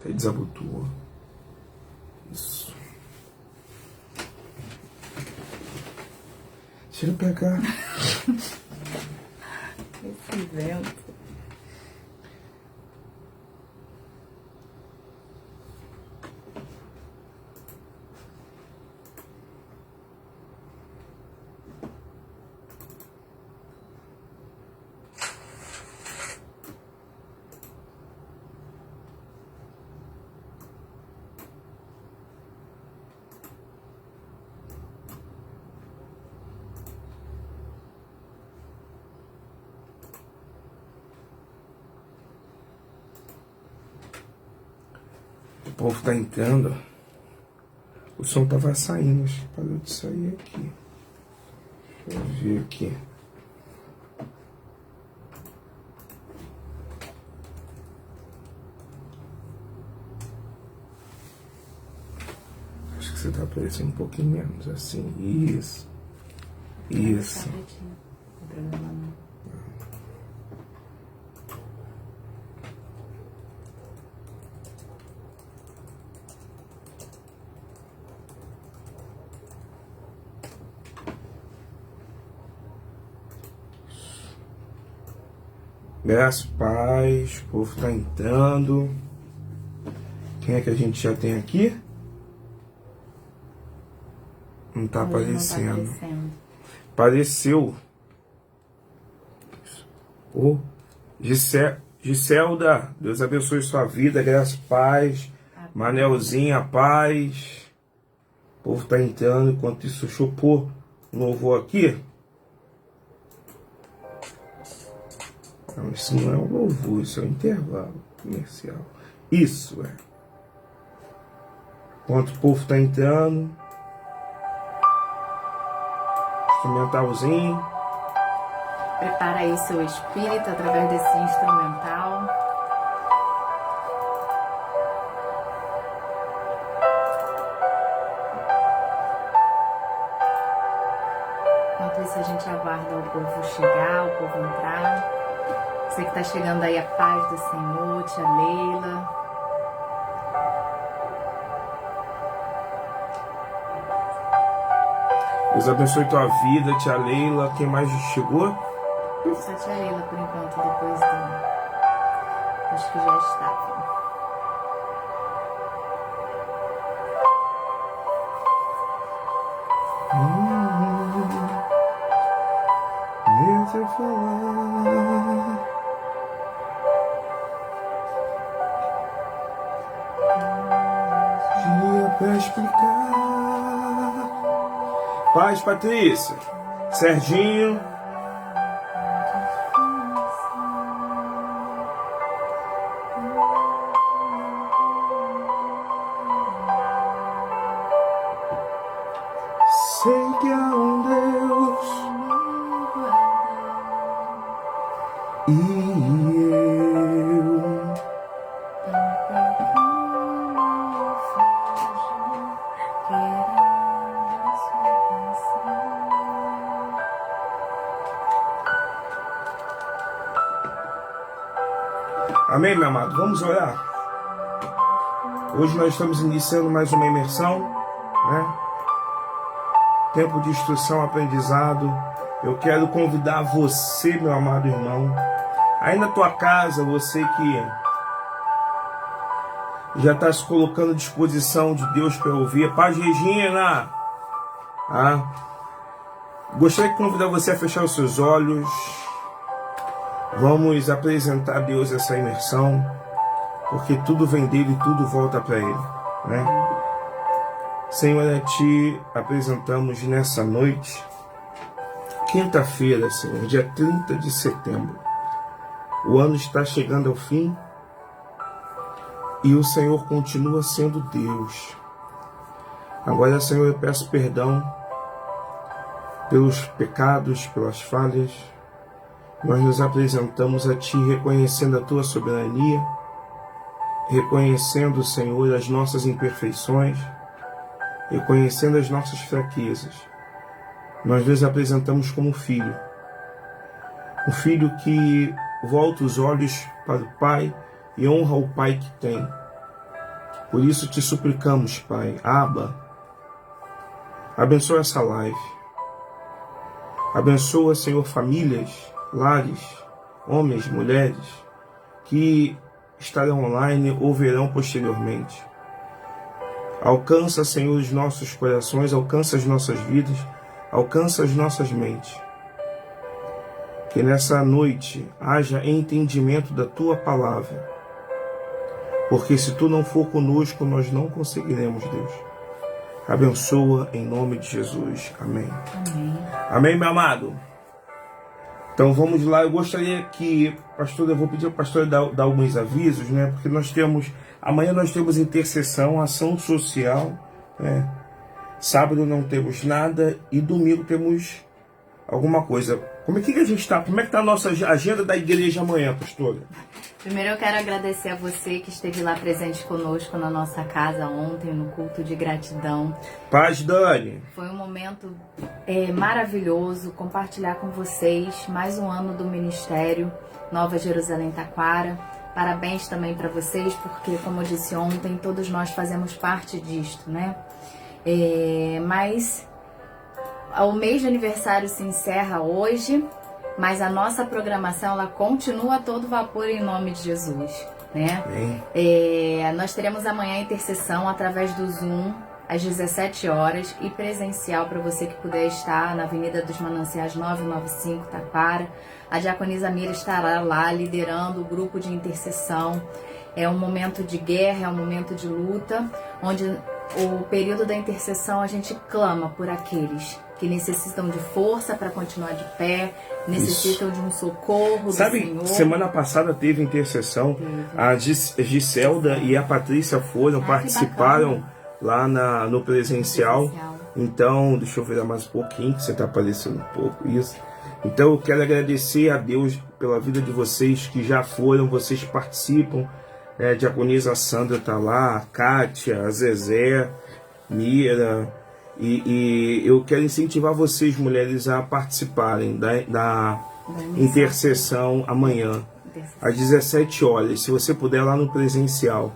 Até desabotoou. Isso. Deixa eu pegar. Esse vento. O povo tá entrando. O som tava saindo, acho que parou de sair aqui. Deixa eu ver aqui. Acho que você tá aparecendo um pouquinho menos, assim. Isso. Isso. Graças, paz, o povo tá entrando. Quem é que a gente já tem aqui? Não tá aparecendo. Não tá aparecendo. Apareceu. Ô, Giselda, Deus abençoe sua vida, graças, paz. Manelzinha, paz. O povo tá entrando, enquanto isso, deixa eu pôr um louvor aqui. Não, isso não é um louvor, isso é um intervalo comercial. Isso é. Enquanto o povo tá entrando. Instrumentalzinho. Prepara aí seu espírito através desse instrumental. Enquanto isso a gente aguarda o povo chegar, o povo entrar. Você que tá chegando aí, a paz do Senhor, tia Leila. Deus abençoe tua vida, tia Leila. Quem mais chegou? Só a tia Leila por enquanto, depois do... Acho que já estava. Deixa eu falar. Dia pra explicar. Paz, Patrícia. Serginho. Sei que há um Deus e eu. Amém, meu amado? Vamos orar? Hoje nós estamos iniciando mais uma imersão, né? Tempo de instrução, aprendizado. Eu quero convidar você, meu amado irmão, aí na tua casa, você que já está se colocando à disposição de Deus para ouvir. Paz, Regina! Gostaria de convidar você a fechar os seus olhos. Vamos apresentar a Deus essa imersão, porque tudo vem dele e tudo volta para ele, né? Senhor, a Ti apresentamos nessa noite, quinta-feira, Senhor, dia 30 de setembro. O ano está chegando ao fim e o Senhor continua sendo Deus. Agora, Senhor, eu peço perdão pelos pecados, pelas falhas. Nós nos apresentamos a Ti reconhecendo a Tua soberania, reconhecendo, Senhor, as nossas imperfeições, reconhecendo as nossas fraquezas. Nós nos apresentamos como filho. Um filho que volta os olhos para o Pai e honra o Pai que tem. Por isso te suplicamos, Pai, Abba, abençoa essa live. Abençoa, Senhor, famílias, lares, homens, mulheres, que estarão online ou verão posteriormente. Alcança, Senhor, os nossos corações, alcança as nossas vidas, alcança as nossas mentes. Que nessa noite haja entendimento da Tua palavra. Porque se Tu não for conosco, nós não conseguiremos, Deus. Abençoa em nome de Jesus. Amém. Amém. Amém, meu amado? Então vamos lá. Eu gostaria que, pastora, eu vou pedir ao pastor dar alguns avisos, né? Porque amanhã nós temos intercessão, ação social, né? Sábado não temos nada e domingo temos alguma coisa. Como é que a gente está? Como é que está a nossa agenda da igreja amanhã, pastora? Primeiro eu quero agradecer a você que esteve lá presente conosco na nossa casa ontem, no culto de gratidão. Paz, Dani. Foi um momento maravilhoso compartilhar com vocês mais um ano do Ministério Nova Jerusalém Taquara. Parabéns também para vocês, porque como eu disse ontem, todos nós fazemos parte disto, né? Mas o mês de aniversário se encerra hoje, mas a nossa programação ela continua a todo vapor em nome de Jesus, né? Nós teremos amanhã intercessão através do Zoom às 17 horas e presencial para você que puder estar na Avenida dos Mananciais 995, Taquara. A diaconisa Mira estará lá liderando o grupo de intercessão. É um momento de guerra, é um momento de luta, onde o período da intercessão a gente clama por aqueles que necessitam de força para continuar de pé, necessitam de um socorro do Senhor. Semana passada teve intercessão, a Giselda e a Patrícia participaram lá no presencial. Então, deixa eu ver mais um pouquinho, que você está aparecendo um pouco, isso. Então eu quero agradecer a Deus pela vida de vocês que já foram, vocês participam. A diaconisa Sandra está lá, a Kátia, a Zezé, Mira. E eu quero incentivar vocês, mulheres, a participarem da intercessão amanhã, às 17 horas. Se você puder, lá no presencial.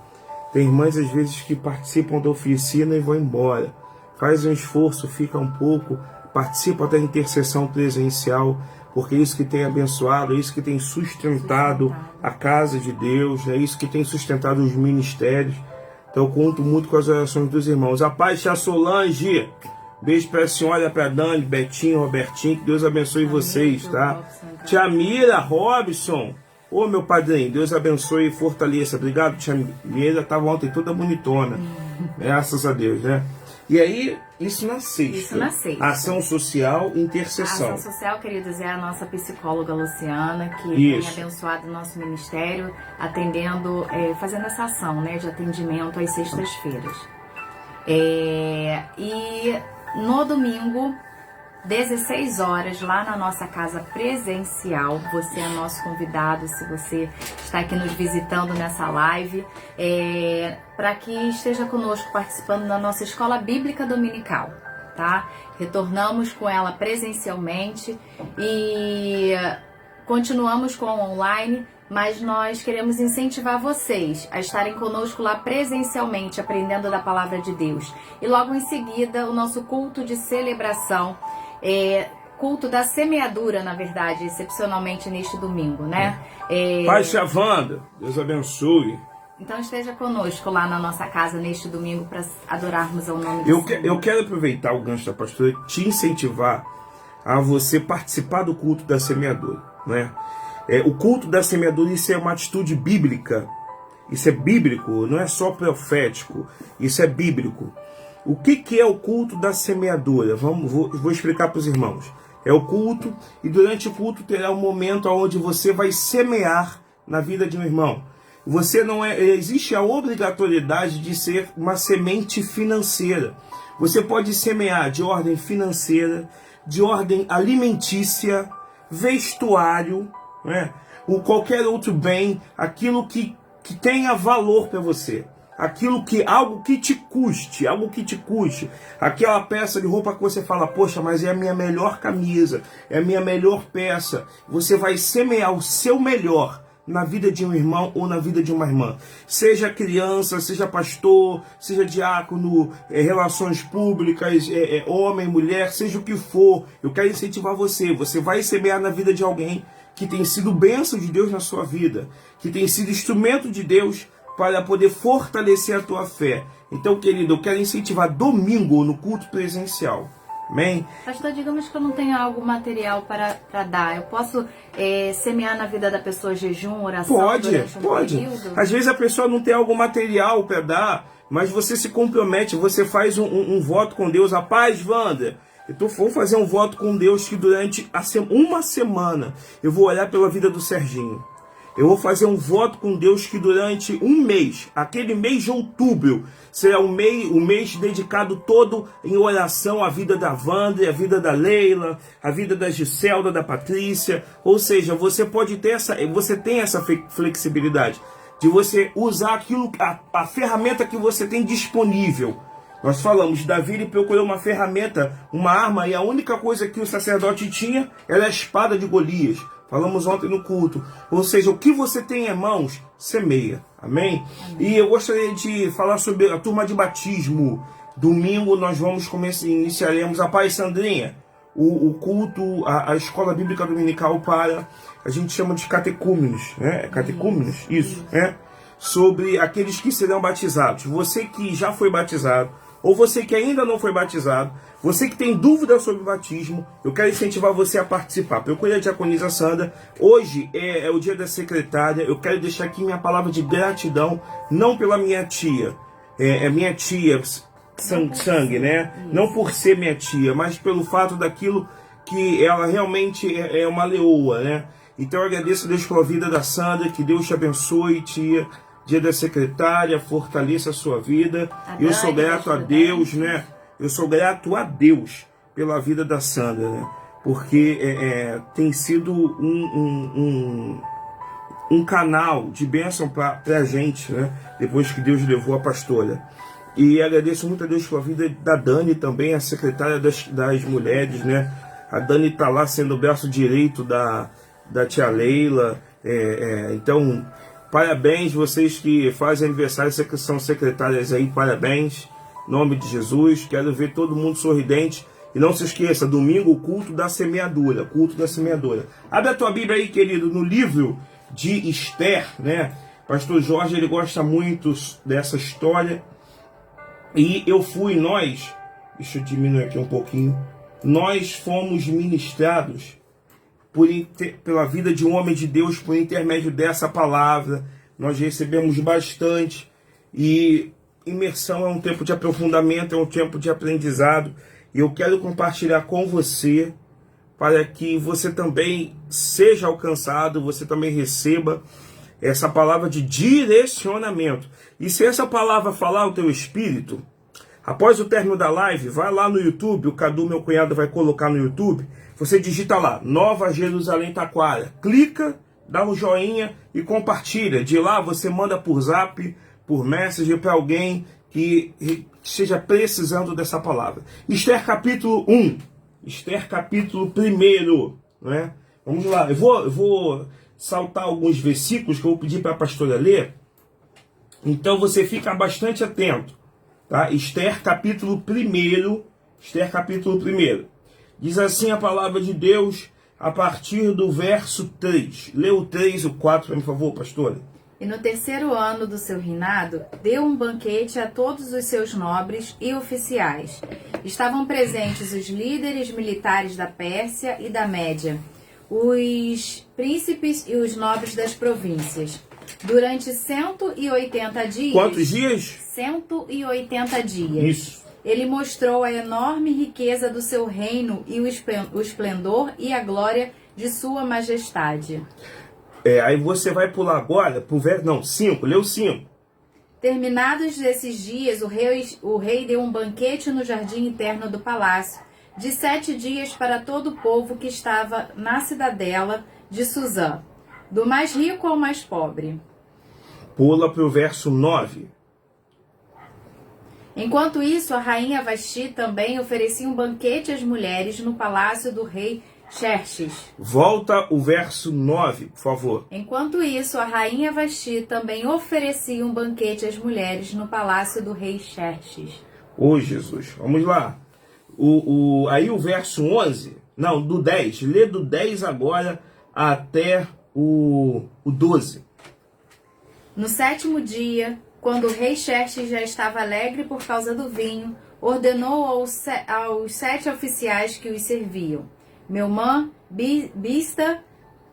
Tem irmãs, às vezes, que participam da oficina e vão embora. Faz um esforço, fica um pouco, participa da intercessão presencial, porque é isso que tem abençoado, é isso que tem sustentado a casa de Deus, é isso que tem sustentado os ministérios. Então eu conto muito com as orações dos irmãos. A paz, tia Solange. Beijo para a senhora, para a Dani, Betinho, Robertinho. Que Deus abençoe vocês, tá? Tia Mira, Robson. Ô, meu padrinho, Deus abençoe e fortaleça. Obrigado, tia Mira. Estava ontem toda bonitona. Graças a Deus, né? E aí, isso na sexta. Isso na sexta. Ação social, intercessão. A ação social, queridos, é a nossa psicóloga Luciana, que tem abençoado o nosso ministério, atendendo, fazendo essa ação, né, de atendimento às sextas-feiras. E no domingo, 16 horas, lá na nossa casa presencial, você é nosso convidado, se você está aqui nos visitando nessa live, para que esteja conosco participando da nossa escola bíblica dominical, tá? Retornamos com ela presencialmente e continuamos com o online, mas nós queremos incentivar vocês a estarem conosco lá presencialmente, aprendendo da palavra de Deus. E logo em seguida, o nosso culto de celebração, culto da semeadura, na verdade, excepcionalmente neste domingo, né? Pai Chavanda, Deus abençoe. Então esteja conosco lá na nossa casa neste domingo para adorarmos ao nome do Senhor. Eu quero aproveitar o gancho da pastora e te incentivar a você participar do culto da semeadura, né? O culto da semeadura, isso é uma atitude bíblica. Isso é bíblico, não é só profético. Isso é bíblico. O que é o culto da semeadura? Vou explicar para os irmãos. É o culto, e durante o culto terá um momento onde você vai semear na vida de um irmão. Você não existe a obrigatoriedade de ser uma semente financeira. Você pode semear de ordem financeira, de ordem alimentícia, vestuário, né? Ou qualquer outro bem, aquilo que tenha valor para você. Algo que te custe, aquela peça de roupa que você fala, poxa, mas é a minha melhor camisa, é a minha melhor peça. Você vai semear o seu melhor na vida de um irmão ou na vida de uma irmã. Seja criança, seja pastor, seja diácono, relações públicas, homem, mulher, seja o que for. Eu quero incentivar você. Você vai semear na vida de alguém que tem sido bênção de Deus na sua vida, que tem sido instrumento de Deus para poder fortalecer a tua fé. Então, querido, eu quero incentivar domingo no culto presencial. Amém? Pastor, digamos que eu não tenho algo material para dar. Eu posso semear na vida da pessoa jejum, oração? Pode. Período? Às vezes a pessoa não tem algo material para dar, mas você se compromete, você faz um voto com Deus. Rapaz, Wander, eu vou fazer um voto com Deus que durante uma semana eu vou olhar pela vida do Serginho. Eu vou fazer um voto com Deus que durante um mês, aquele mês de outubro, será um mês dedicado todo em oração à vida da Wander, à vida da Leila, à vida da Giselda, da Patrícia. Ou seja, você tem essa flexibilidade de você usar aquilo, a ferramenta que você tem disponível. Nós falamos, Davi ele procurou uma ferramenta, uma arma, e a única coisa que o sacerdote tinha era a espada de Golias. Falamos ontem no culto. Ou seja, o que você tem em mãos, semeia. Amém? E eu gostaria de falar sobre a turma de batismo. Domingo nós iniciaremos a Pai Sandrinha. O culto, a escola bíblica dominical a gente chama de catecúmenos, né? Catecúmenos, isso, né? Sobre aqueles que serão batizados. Você que já foi batizado, ou você que ainda não foi batizado, você que tem dúvida sobre o batismo, eu quero incentivar você a participar. Procure a diaconisa Sandra. Hoje é o dia da secretária. Eu quero deixar aqui minha palavra de gratidão, não pela minha tia, minha tia sangue, né? Não por ser minha tia, mas pelo fato daquilo que ela realmente é uma leoa, né? Então eu agradeço a Deus pela vida da Sandra, que Deus te abençoe, tia. Dia da secretária, fortaleça a sua vida. Eu sou grato a Deus, né? Eu sou grato a Deus pela vida da Sandra, né? Porque tem sido um canal de bênção para a gente, né? Depois que Deus levou a pastora. E agradeço muito a Deus pela vida da Dani também, a secretária das mulheres, né? A Dani está lá sendo o braço direito da tia Leila. Então, parabéns vocês que fazem aniversário, vocês que são secretárias aí, parabéns. Em nome de Jesus, quero ver todo mundo sorridente. E não se esqueça, domingo o culto da semeadura. Culto da semeadura. Abre a tua Bíblia aí, querido, no livro de Esther, né? Pastor Jorge, ele gosta muito dessa história. E deixa eu diminuir aqui um pouquinho. Nós fomos ministrados pela vida de um homem de Deus por intermédio dessa palavra. Nós recebemos bastante. E imersão é um tempo de aprofundamento, é um tempo de aprendizado. E eu quero compartilhar com você para que você também seja alcançado, você também receba essa palavra de direcionamento. E se essa palavra falar o teu espírito, após o término da live, vai lá no YouTube, o Cadu, meu cunhado, vai colocar no YouTube, você digita lá, Nova Jerusalém Taquara, clica, dá um joinha e compartilha. De lá você manda por zap, por message para alguém que esteja precisando dessa palavra. Esther capítulo 1, Esther capítulo 1, né? Vamos lá, eu vou saltar alguns versículos que eu vou pedir para a pastora ler, então você fica bastante atento, tá? Esther capítulo 1, Esther capítulo 1, diz assim a palavra de Deus a partir do verso 3, lê o 3 e o 4, por favor, pastora. E no 3º ano do seu reinado, deu um banquete a todos os seus nobres e oficiais. Estavam presentes os líderes militares da Pérsia e da Média, os príncipes e os nobres das províncias. Durante 180 dias... Quantos dias? 180 dias. Isso. Ele mostrou a enorme riqueza do seu reino e o esplendor e a glória de sua majestade. Aí você vai pular agora pro verso 5, leu 5. Terminados esses dias, o rei deu um banquete no jardim interno do palácio, de 7 dias para todo o povo que estava na cidadela de Suzã, do mais rico ao mais pobre. Pula pro verso 9. Enquanto isso, a rainha Vasti também oferecia um banquete às mulheres no palácio do rei Xerxes. Volta o verso 9, por favor. Enquanto isso, a rainha Vasti também oferecia um banquete às mulheres no palácio do rei Xerxes. Ô Jesus, vamos lá. Aí o verso 11, não, do 10. Lê do 10 agora até o 12. No 7º dia, quando o rei Xerxes já estava alegre por causa do vinho, ordenou aos 7 oficiais que os serviam: Meumã, Bista,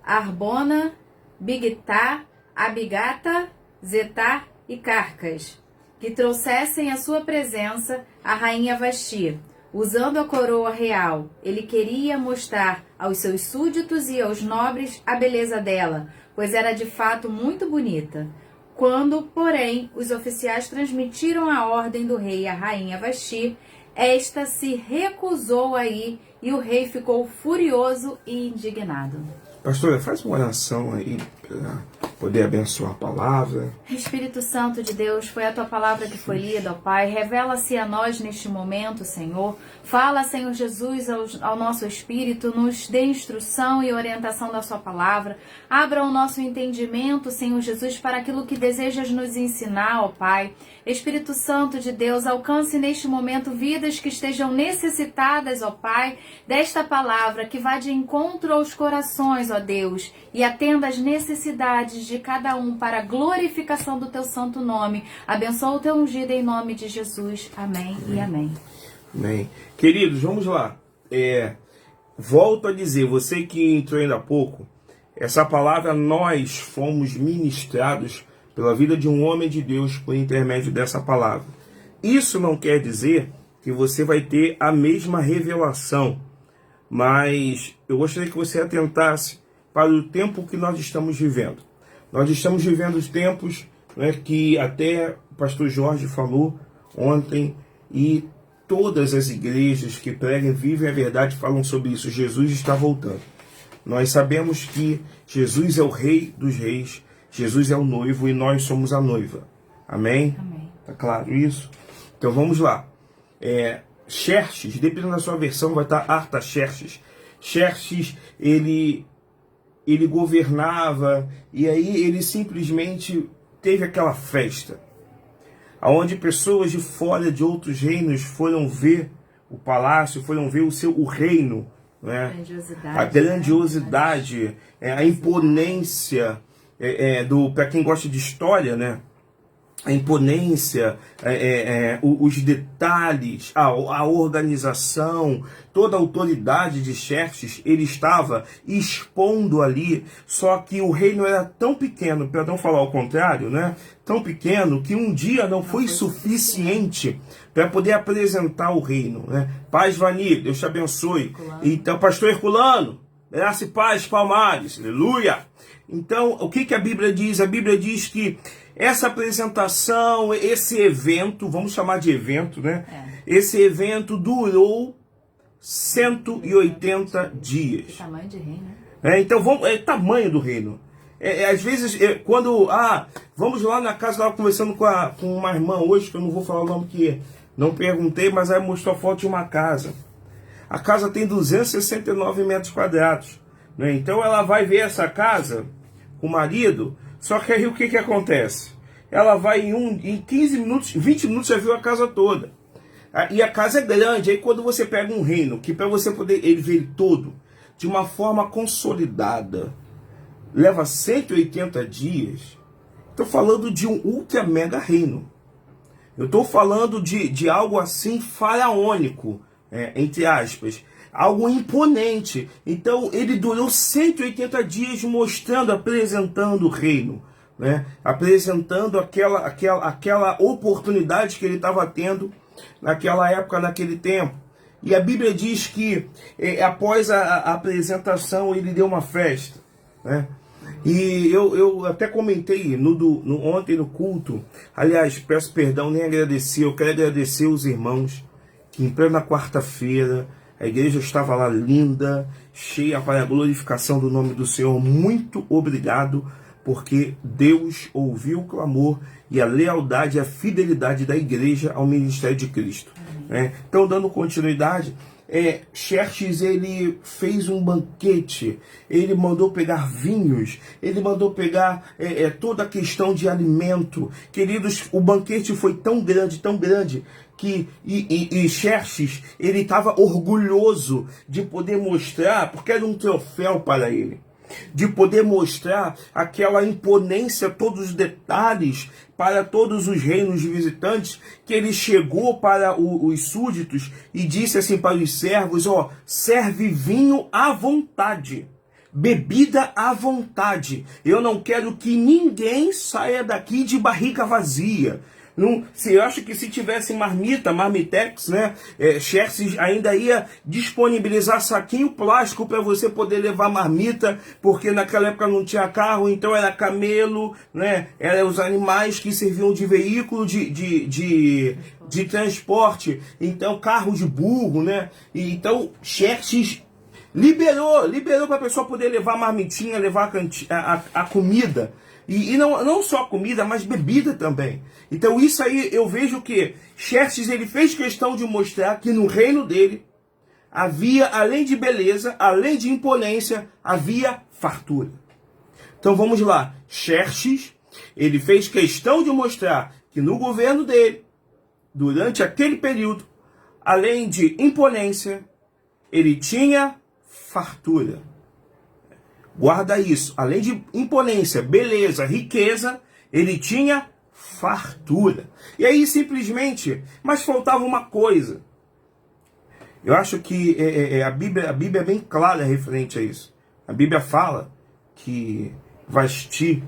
Arbona, Bigtá, Abigata, Zetá e Carcas, que trouxessem à sua presença a rainha Vasti. Usando a coroa real, ele queria mostrar aos seus súditos e aos nobres a beleza dela, pois era de fato muito bonita. Quando, porém, os oficiais transmitiram a ordem do rei à rainha Vasti, esta se recusou a ir e o rei ficou furioso e indignado. Pastora, faz uma oração aí para poder abençoar a palavra. Espírito Santo de Deus, foi a tua palavra que foi lida, ó Pai. Revela-se a nós neste momento, Senhor. Fala, Senhor Jesus, ao nosso espírito, nos dê instrução e orientação da sua palavra. Abra o nosso entendimento, Senhor Jesus, para aquilo que desejas nos ensinar, ó Pai. Espírito Santo de Deus, alcance neste momento vidas que estejam necessitadas, ó Pai, desta palavra que vá de encontro aos corações, ó Deus, e atenda às necessidades de cada um para a glorificação do teu santo nome. Abençoa o teu ungido em nome de Jesus. Amém e amém. Amém. Queridos, vamos lá. Volto a dizer, você que entrou ainda há pouco, essa palavra nós fomos ministrados pela vida de um homem de Deus por intermédio dessa palavra. Isso não quer dizer que você vai ter a mesma revelação, mas eu gostaria que você atentasse para o tempo que nós estamos vivendo. Nós estamos vivendo os tempos, né, que até o pastor Jorge falou ontem, e todas as igrejas que pregam, vivem a verdade, falam sobre isso. Jesus está voltando. Nós sabemos que Jesus é o Rei dos Reis, Jesus é o noivo e nós somos a noiva. Amém? Amém. Tá claro isso? Então vamos lá. Xerxes, dependendo da sua versão, vai estar Artaxerxes. Xerxes, ele governava, e aí ele simplesmente teve aquela festa, onde pessoas de fora de outros reinos foram ver o palácio, foram ver o reino, né? A grandiosidade, a imponência, para quem gosta de história, né? A imponência, os detalhes, a organização, toda a autoridade de Xerxes, ele estava expondo ali, só que o reino era tão pequeno, para não falar o contrário, né? Tão pequeno que um dia não foi suficiente para poder apresentar o reino, né? Paz, Vani, Deus te abençoe. Herculano. Então, pastor Herculano, graça e paz, Palmares, aleluia. Então, o que a Bíblia diz? A Bíblia diz que essa apresentação, esse evento, vamos chamar de evento, né? Esse evento durou 180 dias. Que tamanho de reino, né? Então, tamanho do reino. Às vezes, quando... vamos lá na casa, eu estava conversando com uma irmã hoje, que eu não vou falar o nome que não perguntei, mas aí mostrou a foto de uma casa. A casa tem 269 metros quadrados. Né? Então, ela vai ver essa casa com o marido. Só que aí o que acontece? Ela vai em 15 minutos, 20 minutos já viu a casa toda. E a casa é grande. Aí quando você pega um reino, que para você poder ele ver todo, de uma forma consolidada, leva 180 dias, estou falando de um ultra mega reino. Eu estou falando de algo assim faraônico, entre aspas. Algo imponente. Então ele durou 180 dias mostrando, apresentando o reino, né? Apresentando aquela oportunidade que ele estava tendo naquela época, naquele tempo. E a Bíblia diz que após a apresentação ele deu uma festa, né? E eu até comentei ontem no culto. Aliás, peço perdão, nem agradeci. Eu quero agradecer os irmãos que em plena quarta-feira a igreja estava lá linda, cheia para a glorificação do nome do Senhor. Muito obrigado, porque Deus ouviu o clamor e a lealdade e a fidelidade da igreja ao ministério de Cristo. Então, dando continuidade, Xerxes, ele fez um banquete, ele mandou pegar vinhos, ele mandou pegar toda a questão de alimento. Queridos, o banquete foi tão grande, que Xerxes, ele estava orgulhoso de poder mostrar, porque era um troféu para ele, de poder mostrar aquela imponência, todos os detalhes, para todos os reinos visitantes, que ele chegou para os súditos e disse assim para os servos, serve vinho à vontade, bebida à vontade. Eu não quero que ninguém saia daqui de barriga vazia. Não, eu acho que se tivesse marmitex, né, Xerxes ainda ia disponibilizar saquinho plástico para você poder levar marmita, porque naquela época não tinha carro, então era camelo, né, eram os animais que serviam de veículo de transporte, então carro de burro, né, e então Xerxes liberou para a pessoa poder levar marmitinha, levar a comida. E não só comida, mas bebida também. Então isso aí eu vejo que Xerxes, ele fez questão de mostrar que no reino dele havia, além de beleza, além de imponência, havia fartura. Então vamos lá. Xerxes, ele fez questão de mostrar que no governo dele, durante aquele período, além de imponência, ele tinha fartura. Guarda isso. Além de imponência, beleza, riqueza, ele tinha fartura. E aí simplesmente, mas faltava uma coisa. Eu acho que a Bíblia é bem clara referente a isso. A Bíblia fala que Vasti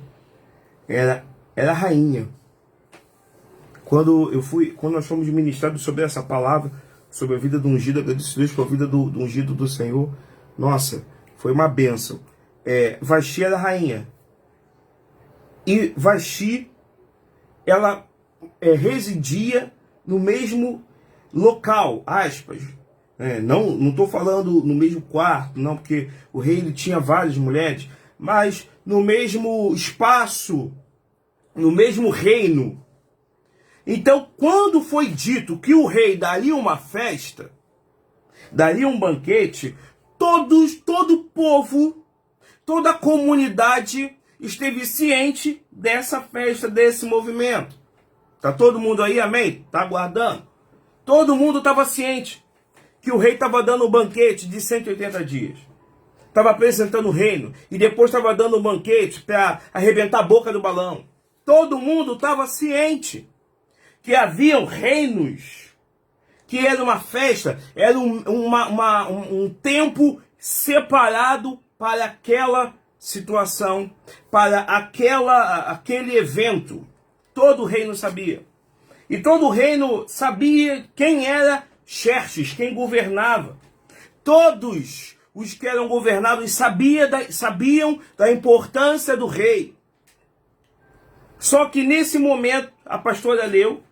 era rainha. Quando nós fomos ministrados sobre essa palavra, sobre a vida do ungido, agradeço a Deus pela vida do ungido do Senhor. Nossa, foi uma bênção. Vasti era rainha. E Vasti, ela residia no mesmo local, aspas. Não estou falando no mesmo quarto, não, porque o rei ele tinha várias mulheres, mas no mesmo espaço, no mesmo reino. Então, quando foi dito que o rei daria uma festa, daria um banquete, todo o povo, toda a comunidade esteve ciente dessa festa, desse movimento. Tá todo mundo aí, amém? Tá aguardando? Todo mundo estava ciente que o rei estava dando um banquete de 180 dias. Estava apresentando o reino. E depois estava dando um banquete para arrebentar a boca do balão. Todo mundo estava ciente que haviam reinos, que era uma festa, era um tempo separado para aquela situação, para aquele evento. Todo o reino sabia. E todo o reino sabia quem era Xerxes, quem governava. Todos os que eram governados sabiam da importância do rei. Só que nesse momento, a pastora leu,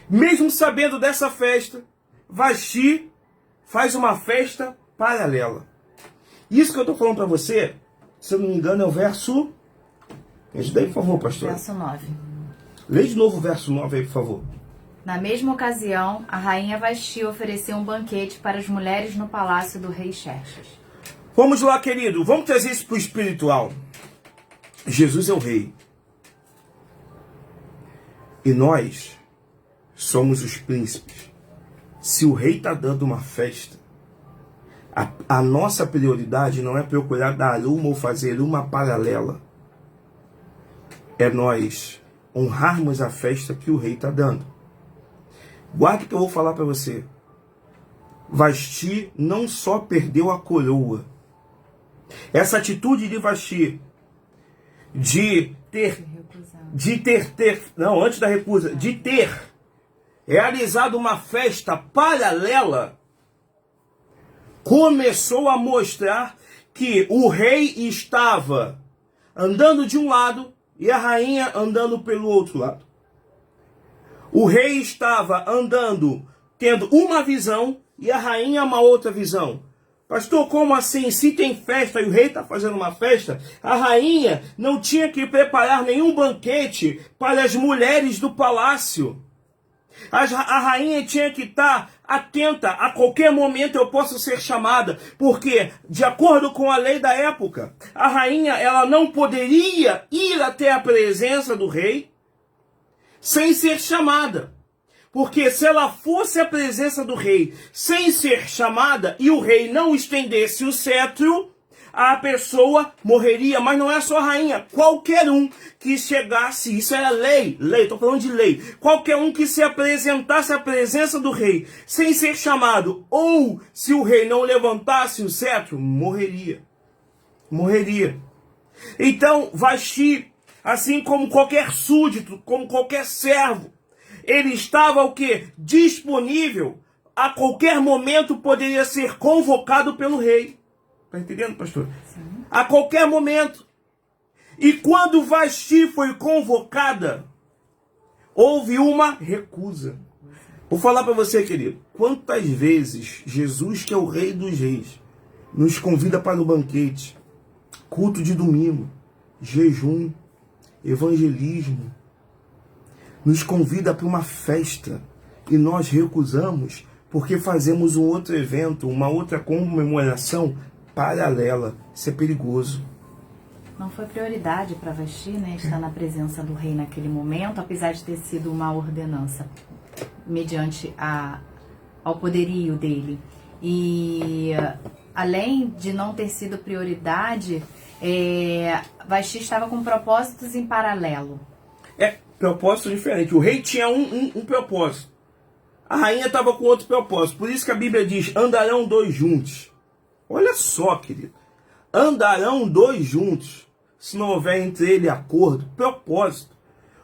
mesmo sabendo dessa festa, Vasti faz uma festa paralela. Isso que eu estou falando para você, se eu não me engano, é o verso... Me ajuda aí, por favor, pastor. Verso 9. Lê de novo o verso 9 aí, por favor. Na mesma ocasião, a rainha Vasti ofereceu um banquete para as mulheres no palácio do rei Xerxes. Vamos lá, querido. Vamos trazer isso para o espiritual. Jesus é o rei. E nós somos os príncipes. Se o rei está dando uma festa, a nossa prioridade não é procurar dar uma ou fazer uma paralela. É nós honrarmos a festa que o rei está dando. Guarda o que eu vou falar para você. Vasti não só perdeu a coroa. Essa atitude de Vasti de ter realizado uma festa paralela, começou a mostrar que o rei estava andando de um lado e a rainha andando pelo outro lado. O rei estava andando, tendo uma visão e a rainha uma outra visão. Pastor, como assim? Se tem festa e o rei está fazendo uma festa, a rainha não tinha que preparar nenhum banquete para as mulheres do palácio. A rainha tinha que estar atenta, a qualquer momento eu posso ser chamada, porque, de acordo com a lei da época, a rainha ela não poderia ir até a presença do rei sem ser chamada. Porque se ela fosse à presença do rei sem ser chamada e o rei não estendesse o cetro, a pessoa morreria. Mas não é só a rainha, qualquer um que chegasse, isso era lei, estou falando de lei, qualquer um que se apresentasse à presença do rei sem ser chamado, ou se o rei não levantasse o cetro, morreria. Então, Vasti, assim como qualquer súdito, como qualquer servo, ele estava o quê? Disponível, a qualquer momento poderia ser convocado pelo rei. Está entendendo, pastor? Sim. A qualquer momento. E quando Vasti foi convocada, houve uma recusa. Vou falar para você, querido, quantas vezes Jesus, que é o Rei dos Reis, nos convida para o banquete, culto de domingo, jejum, evangelismo, nos convida para uma festa e nós recusamos porque fazemos um outro evento, uma outra comemoração paralela. Isso é perigoso. Não foi prioridade para Vasti, né, estar na presença do rei naquele momento, apesar de ter sido uma ordenança mediante ao poderio dele. E além de não ter sido prioridade, Vasti estava com propósitos em paralelo. Propósito diferente. O rei tinha um propósito. A rainha estava com outro propósito. Por isso que a Bíblia diz, andarão dois juntos. Olha só, querido. Andarão dois juntos, se não houver entre ele acordo. Propósito.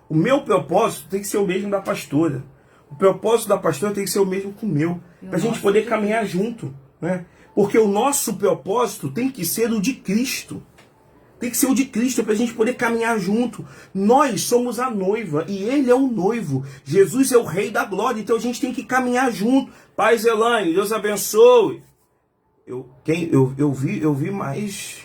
O meu propósito tem que ser o mesmo da pastora. O propósito da pastora tem que ser o mesmo que o meu. Para a gente poder caminhar junto, né? Porque o nosso propósito tem que ser o de Cristo. Tem que ser o de Cristo para a gente poder caminhar junto. Nós somos a noiva e Ele é o noivo. Jesus é o Rei da glória, então a gente tem que caminhar junto. Pai Elaine, Deus abençoe. Eu vi mais.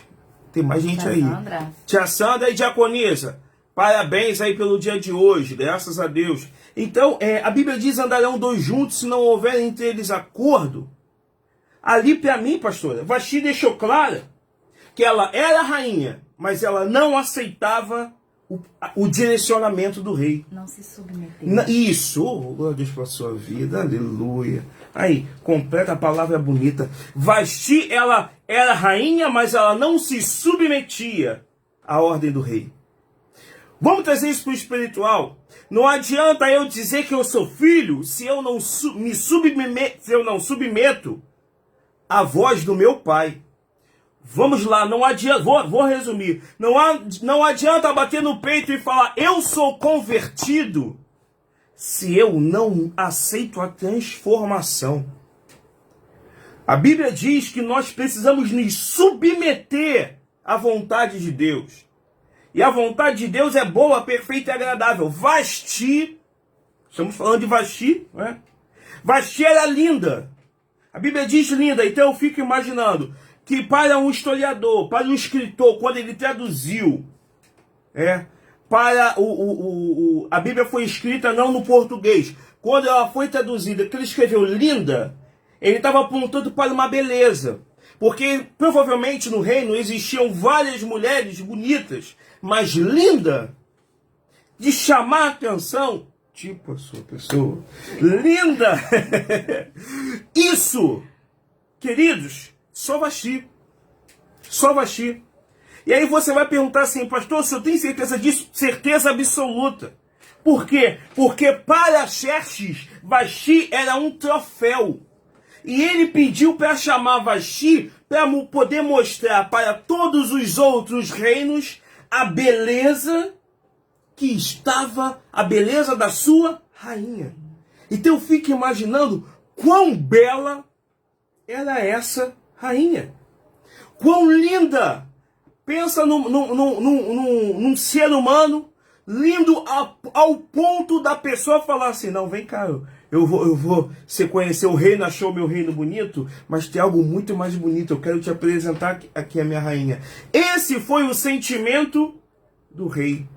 Tem mais gente Tia aí. Sandra. Tia Sandra e Diaconisa. Parabéns aí pelo dia de hoje, graças a Deus. Então, a Bíblia diz, andarão dois juntos se não houver entre eles acordo. Ali para mim, pastora, Vasti deixou claro que ela era rainha, mas ela não aceitava o direcionamento do rei. Não se submeteu. Isso, glória a Deus pela sua vida, aleluia. Aí, completa a palavra bonita. Vasti, ela era rainha, mas ela não se submetia à ordem do rei. Vamos trazer isso para o espiritual. Não adianta eu dizer que eu sou filho se eu não submeto à voz do meu pai. Vamos lá, não adianta, vou resumir. Não adianta bater no peito e falar, eu sou convertido, se eu não aceito a transformação. A Bíblia diz que nós precisamos nos submeter à vontade de Deus. E a vontade de Deus é boa, perfeita e agradável. Vasti, estamos falando de Vasti, né? Vasti era linda. A Bíblia diz linda, então eu fico imaginando que para um historiador, para um escritor, quando ele traduziu, para a Bíblia foi escrita não no português, quando ela foi traduzida, que ele escreveu linda, ele estava apontando para uma beleza, porque provavelmente no reino existiam várias mulheres bonitas, mas linda, de chamar a atenção, tipo a sua pessoa, linda, isso, queridos, só Vasti. Só Vasti. E aí você vai perguntar assim, pastor, se eu tenho certeza disso? Certeza absoluta. Por quê? Porque para Xerxes, Vasti era um troféu. E ele pediu para chamar Vasti para poder mostrar para todos os outros reinos a beleza que estava, a beleza da sua rainha. Então eu fico imaginando quão bela era essa rainha. Quão linda! Pensa num ser humano lindo ao ponto da pessoa falar assim, não, vem cá, você conheceu o reino, achou meu reino bonito, mas tem algo muito mais bonito, eu quero te apresentar aqui a minha rainha. Esse foi o sentimento do rei.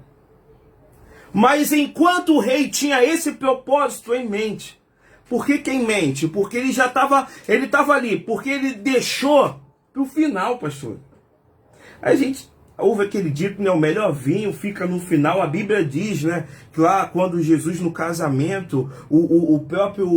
Mas enquanto o rei tinha esse propósito em mente, por que em mente? Porque ele estava ali, porque ele deixou para o final, pastor. A gente ouve aquele dito, né, o melhor vinho fica no final. A Bíblia diz, né, que lá quando Jesus no casamento, o próprio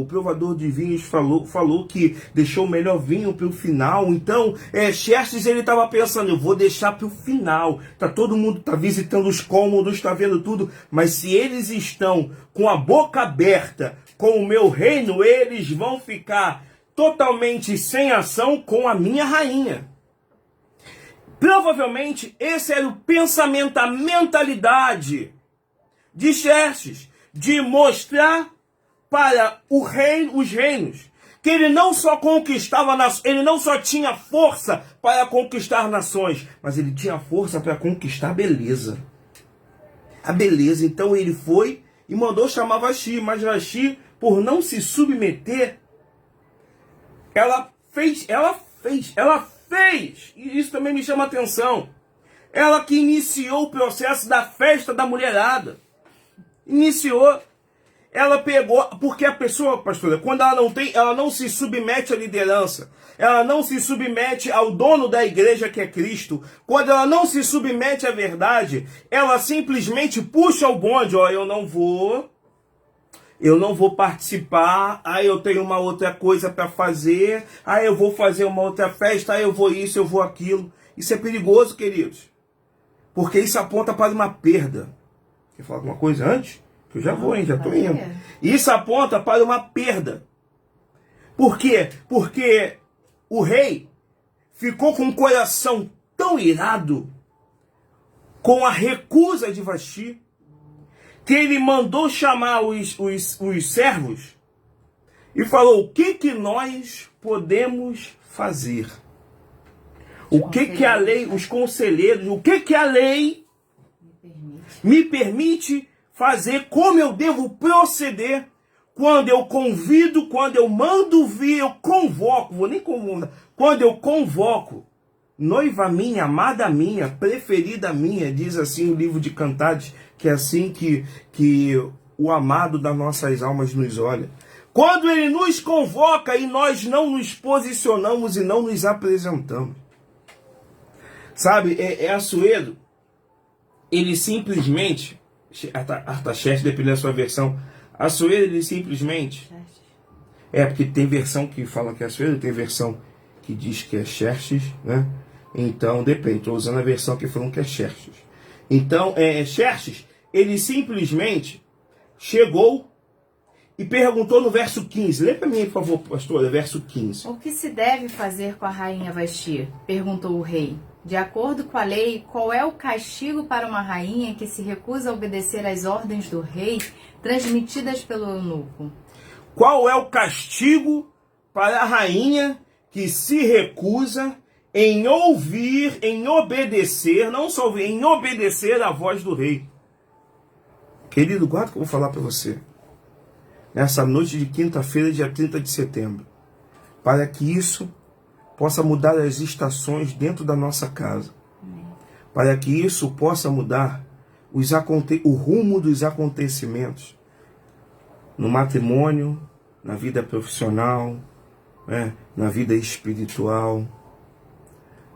provador de vinhos falou que deixou o melhor vinho para o final. Então, Xerxes, ele estava pensando, eu vou deixar para o final. Todo mundo tá visitando os cômodos, está vendo tudo, mas se eles estão com a boca aberta com o meu reino, eles vão ficar totalmente sem ação com a minha rainha. Provavelmente esse era o pensamento, a mentalidade de Xerxes, de mostrar para os reinos que ele não só conquistava ele não só tinha força para conquistar nações, mas ele tinha força para conquistar a beleza. A beleza. Então ele foi e mandou chamar Vasti, mas Vasti, por não se submeter, ela fez, e isso também me chama a atenção, ela que iniciou o processo da festa da mulherada, ela pegou, porque a pessoa, pastora, quando ela não se submete à liderança, ela não se submete ao dono da igreja que é Cristo, quando ela não se submete à verdade, ela simplesmente puxa o bonde, eu não vou participar, eu tenho uma outra coisa para fazer, eu vou fazer uma outra festa, eu vou isso, eu vou aquilo. Isso é perigoso, queridos, porque isso aponta para uma perda. Quer falar alguma coisa antes? Que eu já vou, já estou indo. Isso aponta para uma perda. Por quê? Porque o rei ficou com o coração tão irado com a recusa de Vasti, que ele mandou chamar os servos e falou, o que nós podemos fazer? O que a lei, os conselheiros, o que a lei me permite fazer, como eu devo proceder quando eu convido, quando eu mando vir, eu convoco, quando eu convoco noiva minha, amada minha, preferida minha, diz assim o livro de Cantares, que é assim que o amado das nossas almas nos olha. Quando ele nos convoca e nós não nos posicionamos e não nos apresentamos. Sabe, Assuero, ele simplesmente, Artaxerxes, dependendo da sua versão, Assuero, ele simplesmente, porque tem versão que fala que é Assuero, tem versão que diz que é Xerxes, né? Então, depende, estou usando a versão que falam que é Xerxes. Então, Xerxes, ele simplesmente chegou e perguntou no verso 15. Lê para mim, por favor, pastora, verso 15. O que se deve fazer com a rainha Vasti? Perguntou o rei. De acordo com a lei, qual é o castigo para uma rainha que se recusa a obedecer às ordens do rei transmitidas pelo eunuco? Qual é o castigo para a rainha que se recusa em ouvir, em obedecer, não só ouvir, em obedecer à voz do rei? Querido, guarda o que eu vou falar para você. Nessa noite de quinta-feira, dia 30 de setembro. Para que isso possa mudar as estações dentro da nossa casa. Para que isso possa mudar o rumo dos acontecimentos. No matrimônio, na vida profissional, na vida espiritual.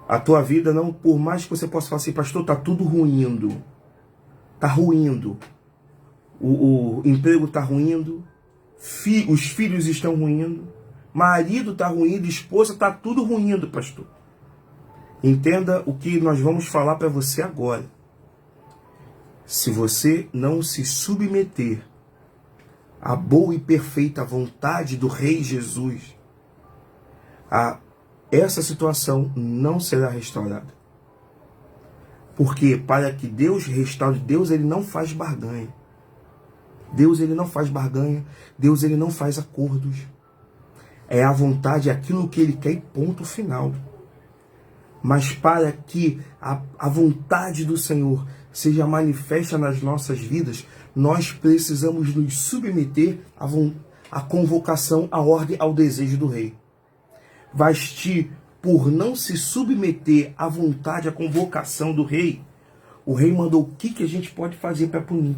A tua vida, não, por mais que você possa falar assim, pastor, está tudo ruindo. Está ruindo. O emprego está ruindo. Os filhos estão ruindo. Marido está ruindo. Esposa está tudo ruindo, pastor. Entenda o que nós vamos falar para você agora. Se você não se submeter à boa e perfeita vontade do Rei Jesus, essa situação não será restaurada. Porque para que Deus restaure, Deus ele não faz barganha. Deus ele não faz barganha. Deus ele não faz acordos. É a vontade, é aquilo que ele quer e ponto final. Mas para que a vontade do Senhor seja manifesta nas nossas vidas, nós precisamos nos submeter à convocação, à ordem, ao desejo do rei. Vasti, por não se submeter à vontade, à convocação do rei, O rei mandou o que a gente pode fazer para punir.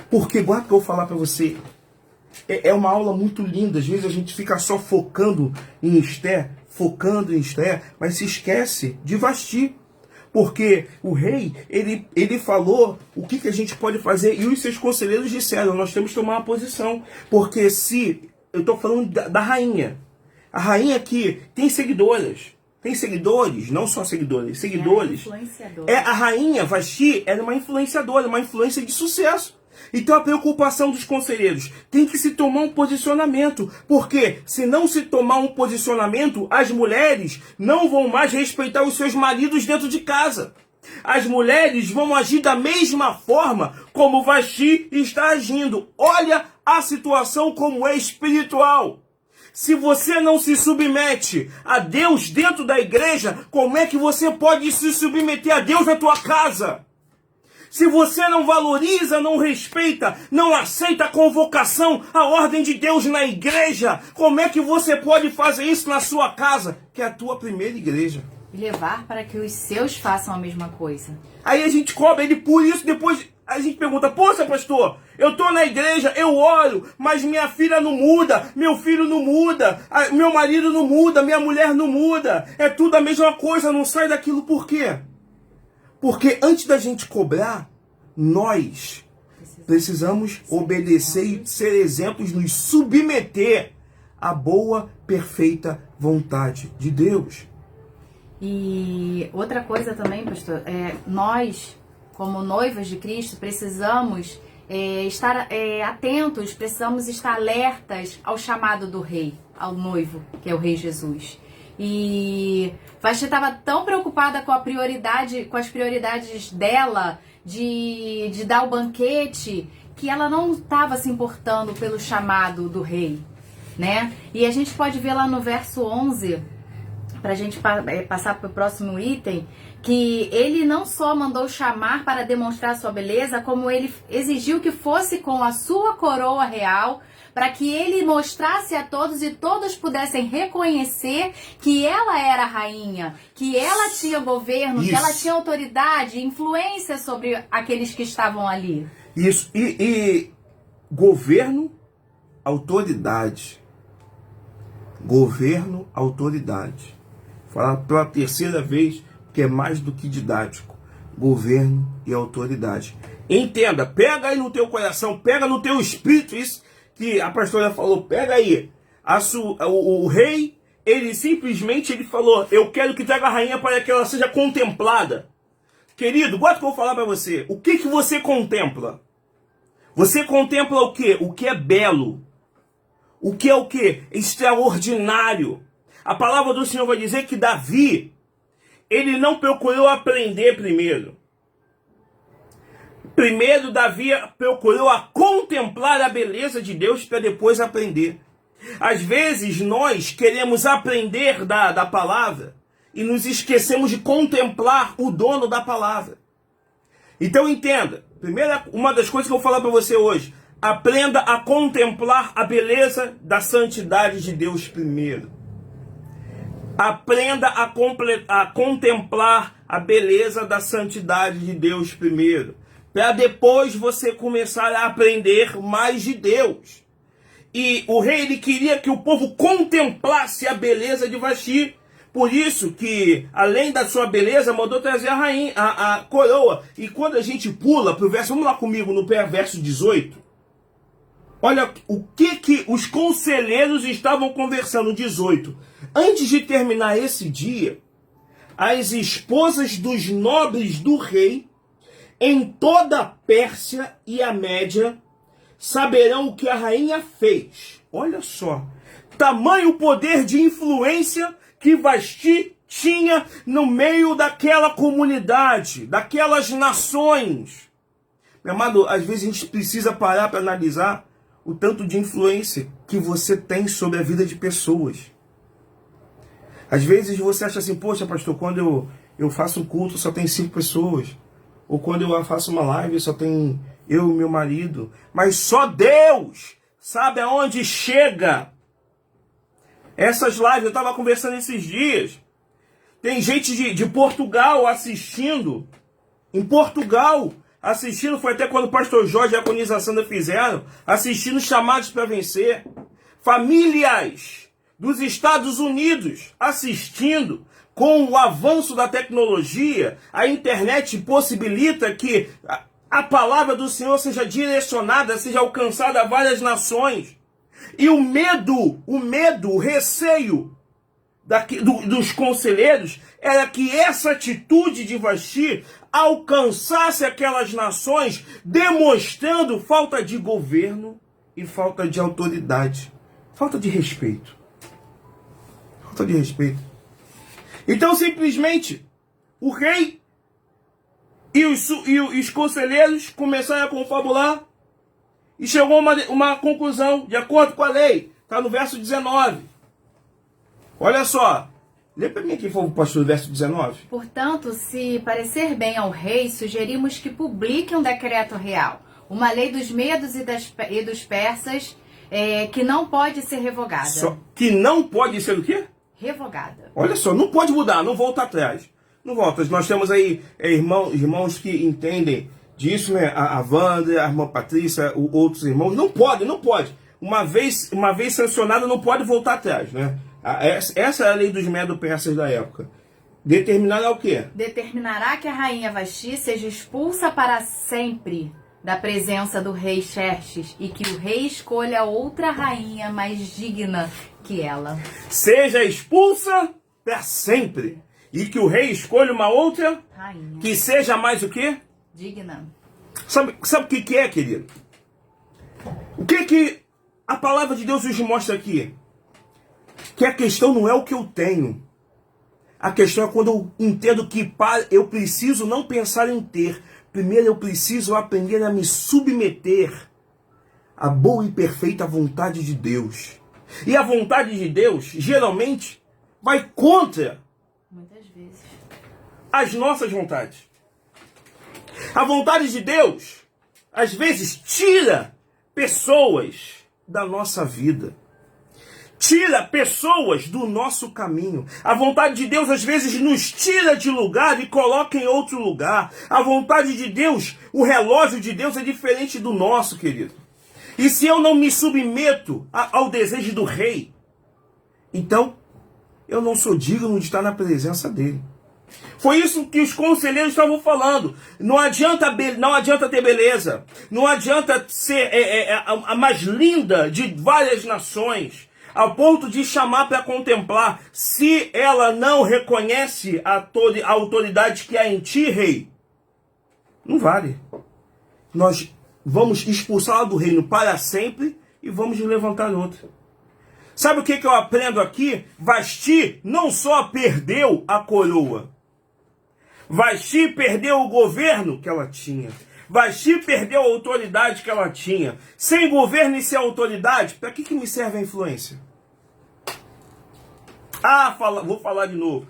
Porque, guarda que eu vou falar para você, é uma aula muito linda. Às vezes a gente fica só focando em Esther, mas se esquece de Vasti. Porque o rei, ele falou o que a gente pode fazer, e os seus conselheiros disseram, nós temos que tomar uma posição. Porque se, eu estou falando da rainha, a rainha que tem seguidores, não só seguidores, a rainha Vasti era uma influenciadora, uma influência de sucesso. Então a preocupação dos conselheiros tem que se tomar um posicionamento, porque se não se tomar um posicionamento, as mulheres não vão mais respeitar os seus maridos dentro de casa. As mulheres vão agir da mesma forma como Vasti está agindo. Olha a situação como é espiritual. Se você não se submete a Deus dentro da igreja, como é que você pode se submeter a Deus na tua casa? Se você não valoriza, não respeita, não aceita a convocação, a ordem de Deus na igreja, como é que você pode fazer isso na sua casa, que é a tua primeira igreja? E levar para que os seus façam a mesma coisa. Aí a gente cobra ele por isso, depois a gente pergunta, poxa pastor, eu tô na igreja, eu oro, mas minha filha não muda, meu filho não muda, meu marido não muda, minha mulher não muda, é tudo a mesma coisa, não sai daquilo, por quê? Porque antes da gente cobrar, nós precisamos obedecer e ser exemplos, nos submeter à boa, perfeita vontade de Deus. E outra coisa também, pastor, nós, como noivas de Cristo, precisamos estar atentos, precisamos estar alertas ao chamado do rei, ao noivo, que é o Rei Jesus. E Vasti estava tão preocupada com as prioridades dela de dar o banquete, que ela não estava se importando pelo chamado do rei, né? E a gente pode ver lá no verso 11, para a gente passar para o próximo item, que ele não só mandou chamar para demonstrar sua beleza, como ele exigiu que fosse com a sua coroa real, para que ele mostrasse a todos e todos pudessem reconhecer que ela era a rainha, que ela tinha governo, que ela tinha autoridade, influência sobre aqueles que estavam ali. Isso, e governo, autoridade. Governo, autoridade. Falar pela terceira vez, que é mais do que didático. Governo e autoridade. Entenda, pega aí no teu coração, pega no teu espírito isso que a pastora falou, pega aí. O rei, ele simplesmente falou, eu quero que traga a rainha para que ela seja contemplada. Querido, bota que eu vou falar para você. O que você contempla? Você contempla o quê? O que é belo. O que é o quê? Extraordinário. A palavra do Senhor vai dizer que Davi, ele não procurou aprender primeiro. Primeiro, Davi procurou a contemplar a beleza de Deus para depois aprender. Às vezes, nós queremos aprender da palavra e nos esquecemos de contemplar o dono da palavra. Então, entenda. Primeira, uma das coisas que eu vou falar para você hoje. Aprenda a contemplar a beleza da santidade de Deus primeiro. Aprenda a contemplar a beleza da santidade de Deus primeiro. Para depois você começar a aprender mais de Deus. E o rei, ele queria que o povo contemplasse a beleza de Vasti. Por isso que, além da sua beleza, mandou trazer a rainha, a coroa. E quando a gente pula para o verso, vamos lá comigo no verso 18. Olha o que os conselheiros estavam conversando, 18. Antes de terminar esse dia, as esposas dos nobres do rei, em toda a Pérsia e a Média, saberão o que a rainha fez. Olha só, tamanho poder de influência que Vasti tinha no meio daquela comunidade, daquelas nações. Meu amado, às vezes a gente precisa parar para analisar o tanto de influência que você tem sobre a vida de pessoas. Às vezes você acha assim, poxa pastor, quando eu faço um culto só tem 5 pessoas. Ou quando eu faço uma live só tem eu e meu marido. Mas só Deus sabe aonde chega. Essas lives, eu estava conversando esses dias. Tem gente de Portugal assistindo. em Portugal, assistindo, foi até quando o pastor Jorge e a Conisa Sandra fizeram, assistindo Chamados para Vencer. Famílias dos Estados Unidos assistindo. Com o avanço da tecnologia, a internet possibilita que a palavra do Senhor seja direcionada, seja alcançada a várias nações. E o medo, o receio dos conselheiros era que essa atitude de Vasti alcançasse aquelas nações, demonstrando falta de governo e falta de autoridade, falta de respeito. Falta de respeito. Então, simplesmente, o rei e os conselheiros começaram a confabular e chegou a uma conclusão, de acordo com a lei. Está no verso 19. Olha só. Lê para mim aqui, por favor, pastor, o verso 19. Portanto, se parecer bem ao rei, sugerimos que publique um decreto real, uma lei dos medos e dos persas, que não pode ser revogada. Que não pode ser o quê? Revogada. Olha só, não pode mudar, não volta atrás. Não volta. Nós temos aí irmãos que entendem disso, né? A Wanda, a irmã Patrícia, outros irmãos. Não pode. Uma vez sancionada, não pode voltar atrás, né? Essa é a lei dos medo-persas da época. Determinará o quê? Determinará que a rainha Vasti seja expulsa para sempre da presença do rei Xerxes e que o rei escolha outra rainha mais digna que ela. Seja expulsa para sempre e que o rei escolha uma outra rainha que seja mais o quê? Digna. Sabe o que é, querido? O que a palavra de Deus nos mostra aqui? Que a questão não é o que eu tenho. A questão é quando eu entendo que eu preciso não pensar em ter. Primeiro eu preciso aprender a me submeter à boa e perfeita vontade de Deus. E a vontade de Deus, geralmente, vai contra muitas vezes as nossas vontades. A vontade de Deus, às vezes, tira pessoas da nossa vida. Tira pessoas do nosso caminho. A vontade de Deus, às vezes, nos tira de lugar e coloca em outro lugar. A vontade de Deus, o relógio de Deus é diferente do nosso, querido. E se eu não me submeto ao desejo do rei, então eu não sou digno de estar na presença dele. Foi isso que os conselheiros estavam falando. Não adianta ter beleza. Não adianta ser a mais linda de várias nações, ao ponto de chamar para contemplar, se ela não reconhece a autoridade que há em ti, rei. Não vale. Nós vamos expulsá-la do reino para sempre e vamos levantar outra. Sabe o que eu aprendo aqui? Vasti não só perdeu a coroa. Vasti perdeu o governo que ela tinha. Vasti perdeu a autoridade que ela tinha. Sem governo e sem autoridade, para que me serve a influência? Vou falar de novo.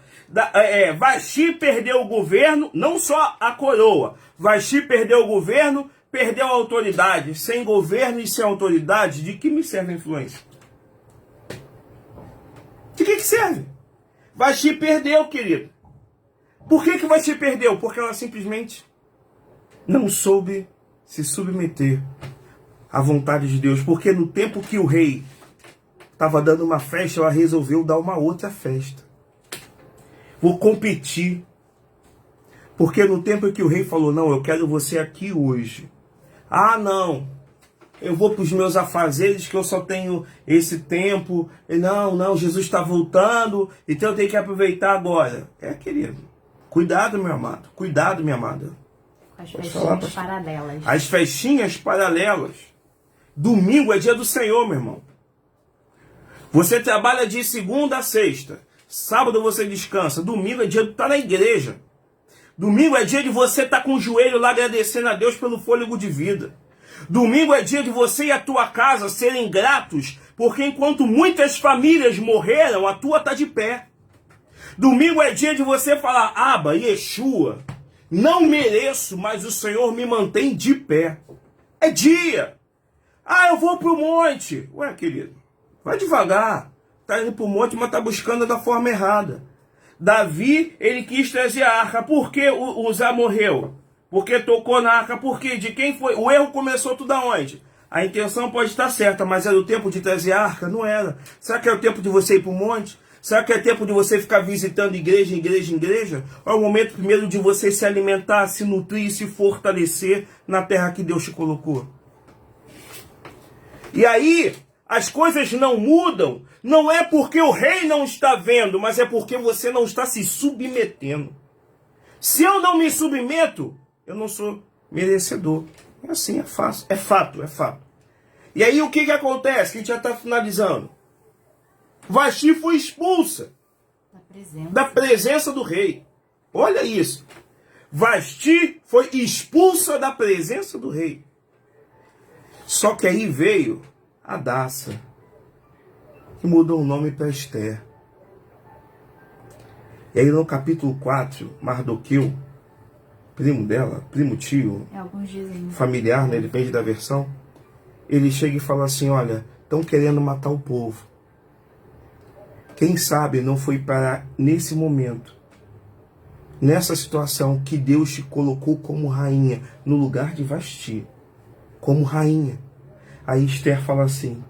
Vasti perdeu o governo, não só a coroa. Vasti perdeu o governo, perdeu a autoridade. Sem governo e sem autoridade, de que me serve a influência? De que serve? Vasti perdeu, querido. Por que Vasti perdeu? Porque ela simplesmente não soube se submeter à vontade de Deus. Porque no tempo que o rei estava dando uma festa, ela resolveu dar uma outra festa. Vou competir. Porque no tempo em que o rei falou, não, eu quero você aqui hoje. Ah, não, eu vou para os meus afazeres que eu só tenho esse tempo. Não, Jesus está voltando, então eu tenho que aproveitar agora. Querido, cuidado, meu amado, cuidado, minha amada. As festinhas paralelas. As festinhas paralelas. Domingo é dia do Senhor, meu irmão. Você trabalha de segunda a sexta. Sábado você descansa. Domingo é dia de estar na igreja. Domingo é dia de você estar com o joelho lá agradecendo a Deus pelo fôlego de vida. Domingo é dia de você e a tua casa serem gratos, porque enquanto muitas famílias morreram, a tua está de pé. Domingo é dia de você falar, Abba, Yeshua, não mereço, mas o Senhor me mantém de pé. É dia. Eu vou para o monte. Ué, querido, vai devagar. Está indo para o monte, mas está buscando da forma errada. Davi, ele quis trazer a arca. Por que Uzá morreu? Porque tocou na arca. Por quê? De quem foi? O erro começou tudo aonde? A intenção pode estar certa, mas era o tempo de trazer a arca? Não era. Será que é o tempo de você ir para o monte? Será que é tempo de você ficar visitando igreja, igreja, igreja? Ou é o momento primeiro de você se alimentar, se nutrir e se fortalecer na terra que Deus te colocou? E aí, as coisas não mudam, não é porque o rei não está vendo, mas é porque você não está se submetendo. Se eu não me submeto, eu não sou merecedor. É assim, é fácil. É fato, é fato. E aí o que acontece? Que a gente já está finalizando. Vasti foi expulsa da presença do rei. Olha isso. Vasti foi expulsa da presença do rei. Só que aí veio Hadassa, que mudou o nome para Esther. E aí no capítulo 4, Mardoqueu, primo dela, primo tio, alguns dizem familiar, né, depende da versão, ele chega e fala assim, olha, estão querendo matar o povo. Quem sabe não foi para nesse momento, nessa situação, que Deus te colocou como rainha, no lugar de Vasti, como rainha. Aí Esther fala assim,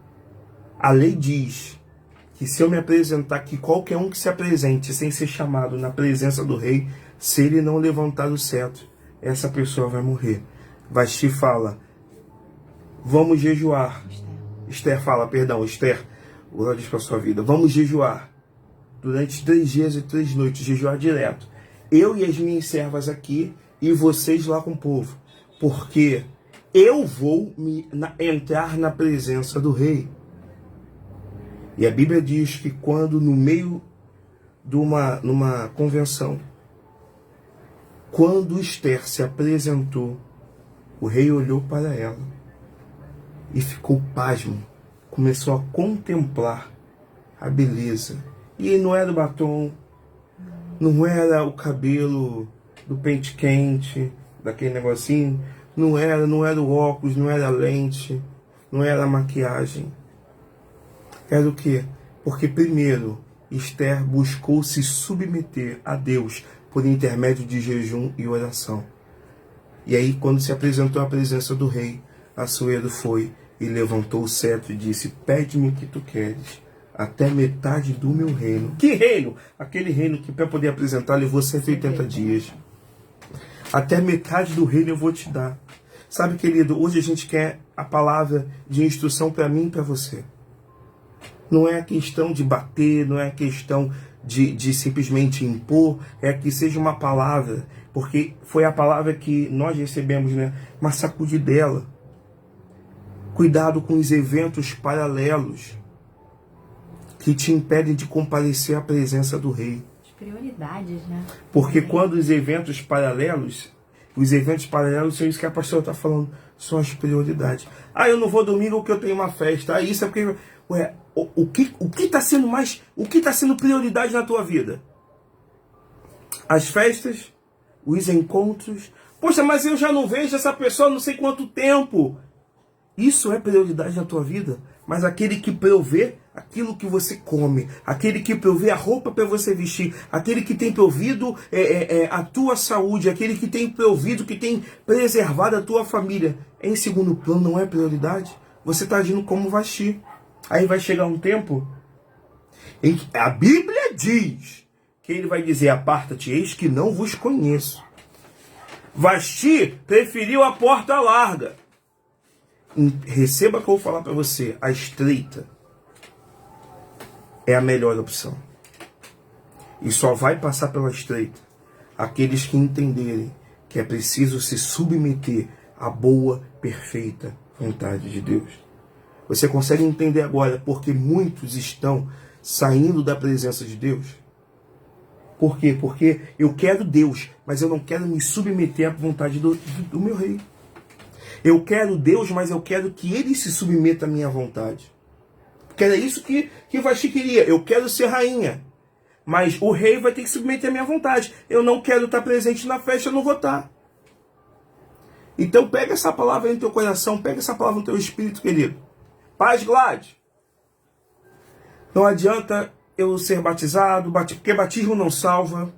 a lei diz que se eu me apresentar, que qualquer um que se apresente sem ser chamado na presença do rei, se ele não levantar o cetro, essa pessoa vai morrer. Vasti fala, vamos jejuar. Esther fala, Esther, glória para a sua vida, vamos jejuar durante 3 dias e 3 noites, jejuar direto. Eu e as minhas servas aqui e vocês lá com o povo, porque eu vou entrar na presença do rei. E a Bíblia diz que quando no meio de numa convenção, quando Esther se apresentou, o rei olhou para ela e ficou pasmo, começou a contemplar a beleza. E não era o batom, não era o cabelo do pente quente, daquele negocinho, não era o óculos, não era a lente, não era a maquiagem. Era o quê? Porque primeiro Esther buscou se submeter a Deus por intermédio de jejum e oração. E aí, quando se apresentou à presença do rei, Assuero foi e levantou o cetro e disse, pede-me o que tu queres, até metade do meu reino. Que reino? Aquele reino que para poder apresentar levou 180 dias. Até metade do reino eu vou te dar. Sabe, querido, hoje a gente quer a palavra de instrução para mim e para você. Não é questão de bater, não é questão de simplesmente impor, é que seja uma palavra, porque foi a palavra que nós recebemos, né? Uma sacudidela. Cuidado com os eventos paralelos que te impedem de comparecer à presença do rei. As prioridades, né? Porque quando os eventos paralelos são isso que a pastora está falando, são as prioridades. Ah, eu não vou domingo porque eu tenho uma festa. Ah, isso é porque... Ué, o que está sendo prioridade na tua vida? As festas, os encontros. Poxa, mas eu já não vejo essa pessoa há não sei quanto tempo. Isso é prioridade na tua vida? Mas aquele que provê aquilo que você come, aquele que provê a roupa para você vestir, aquele que tem provido a tua saúde, aquele que tem provido, que tem preservado a tua família, em segundo plano não é prioridade? Você está agindo como Vasti. Aí vai chegar um tempo em que a Bíblia diz que ele vai dizer, aparta-te, eis que não vos conheço. Vasti preferiu a porta larga. Receba o que eu vou falar para você, a estreita é a melhor opção. E só vai passar pela estreita aqueles que entenderem que é preciso se submeter à boa, perfeita vontade de Deus. Você consegue entender agora porque muitos estão saindo da presença de Deus? Por quê? Porque eu quero Deus, mas eu não quero me submeter à vontade do meu rei. Eu quero Deus, mas eu quero que Ele se submeta à minha vontade. Porque era isso que Vasti queria. Eu quero ser rainha, mas o rei vai ter que submeter à minha vontade. Eu não quero estar presente na festa, eu não vou estar. Então pega essa palavra aí no teu coração, pega essa palavra no teu espírito, querido. Paz, Glade. Não adianta eu ser batizado, porque batismo não salva.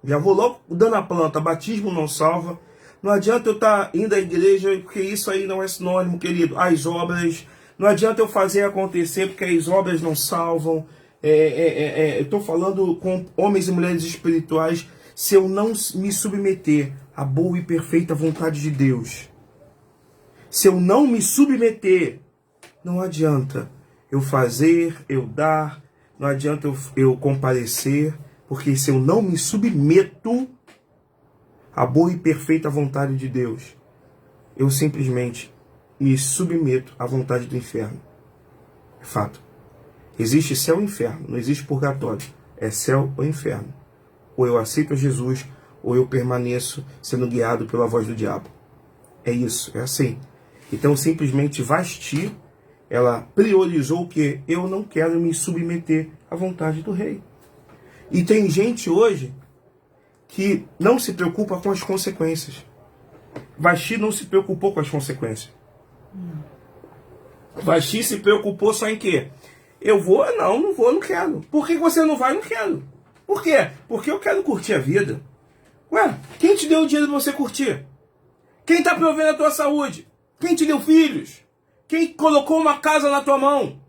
Já vou logo dando a planta, batismo não salva. Não adianta eu estar indo à igreja, porque isso aí não é sinônimo, querido, às obras. Não adianta eu fazer acontecer, porque as obras não salvam. Eu estou falando com homens e mulheres espirituais. Se eu não me submeter à boa e perfeita vontade de Deus, se eu não me submeter, não adianta eu fazer, eu dar, não adianta eu comparecer, porque se eu não me submeto à boa e perfeita vontade de Deus, eu simplesmente me submeto à vontade do inferno. É fato. Existe céu e inferno, não existe purgatório. É céu ou inferno. Ou eu aceito a Jesus, ou eu permaneço sendo guiado pela voz do diabo. É isso, é assim. Então simplesmente Vasti, ela priorizou o que? Eu não quero me submeter à vontade do rei. E tem gente hoje que não se preocupa com as consequências. Vasti não se preocupou com as consequências. Vasti se preocupou só em quê? Eu vou? Não vou, não quero. Por que você não vai? Não quero. Por quê? Porque eu quero curtir a vida. Ué, quem te deu o dinheiro pra você curtir? Quem está provendo a tua saúde? Quem te deu filhos? Quem colocou uma casa na tua mão?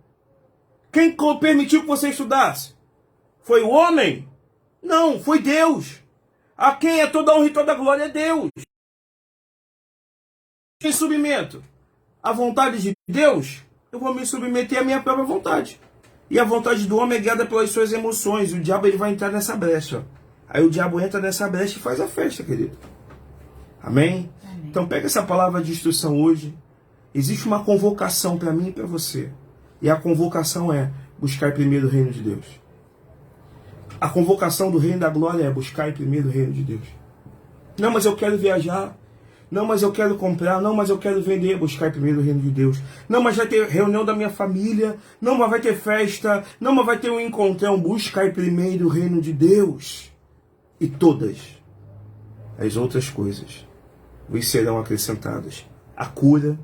Quem permitiu que você estudasse? Foi o homem? Não, foi Deus. A quem é toda honra e toda glória é Deus. Quem submeto à vontade de Deus, eu vou me submeter à minha própria vontade. E a vontade do homem é guiada pelas suas emoções. O diabo ele vai entrar nessa brecha. Aí o diabo entra nessa brecha e faz a festa, querido. Amém? Amém. Então pega essa palavra de instrução hoje. Existe uma convocação para mim e para você. E a convocação é buscar primeiro o reino de Deus. A convocação do reino da glória é buscar primeiro o reino de Deus. Não, mas eu quero viajar. Não, mas eu quero comprar. Não, mas eu quero vender. Buscar primeiro o reino de Deus. Não, mas vai ter reunião da minha família. Não, mas vai ter festa. Não, mas vai ter um encontrão. Buscar primeiro o reino de Deus. E todas as outras coisas vos serão acrescentadas. A cura,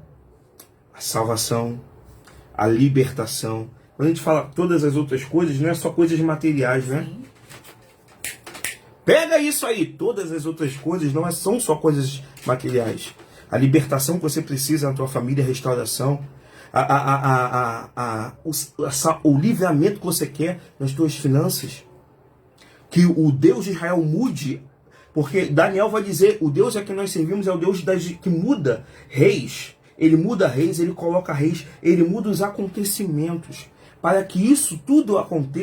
a salvação, a libertação. Quando a gente fala todas as outras coisas, não é só coisas materiais, né? Sim. Pega isso aí. Todas as outras coisas não são só coisas materiais. A libertação que você precisa na tua família, a restauração, o livramento que você quer nas tuas finanças. Que o Deus de Israel mude. Porque Daniel vai dizer, o Deus a que nós servimos é o Deus que muda reis. Ele muda reis, ele coloca reis, ele muda os acontecimentos. Para que isso tudo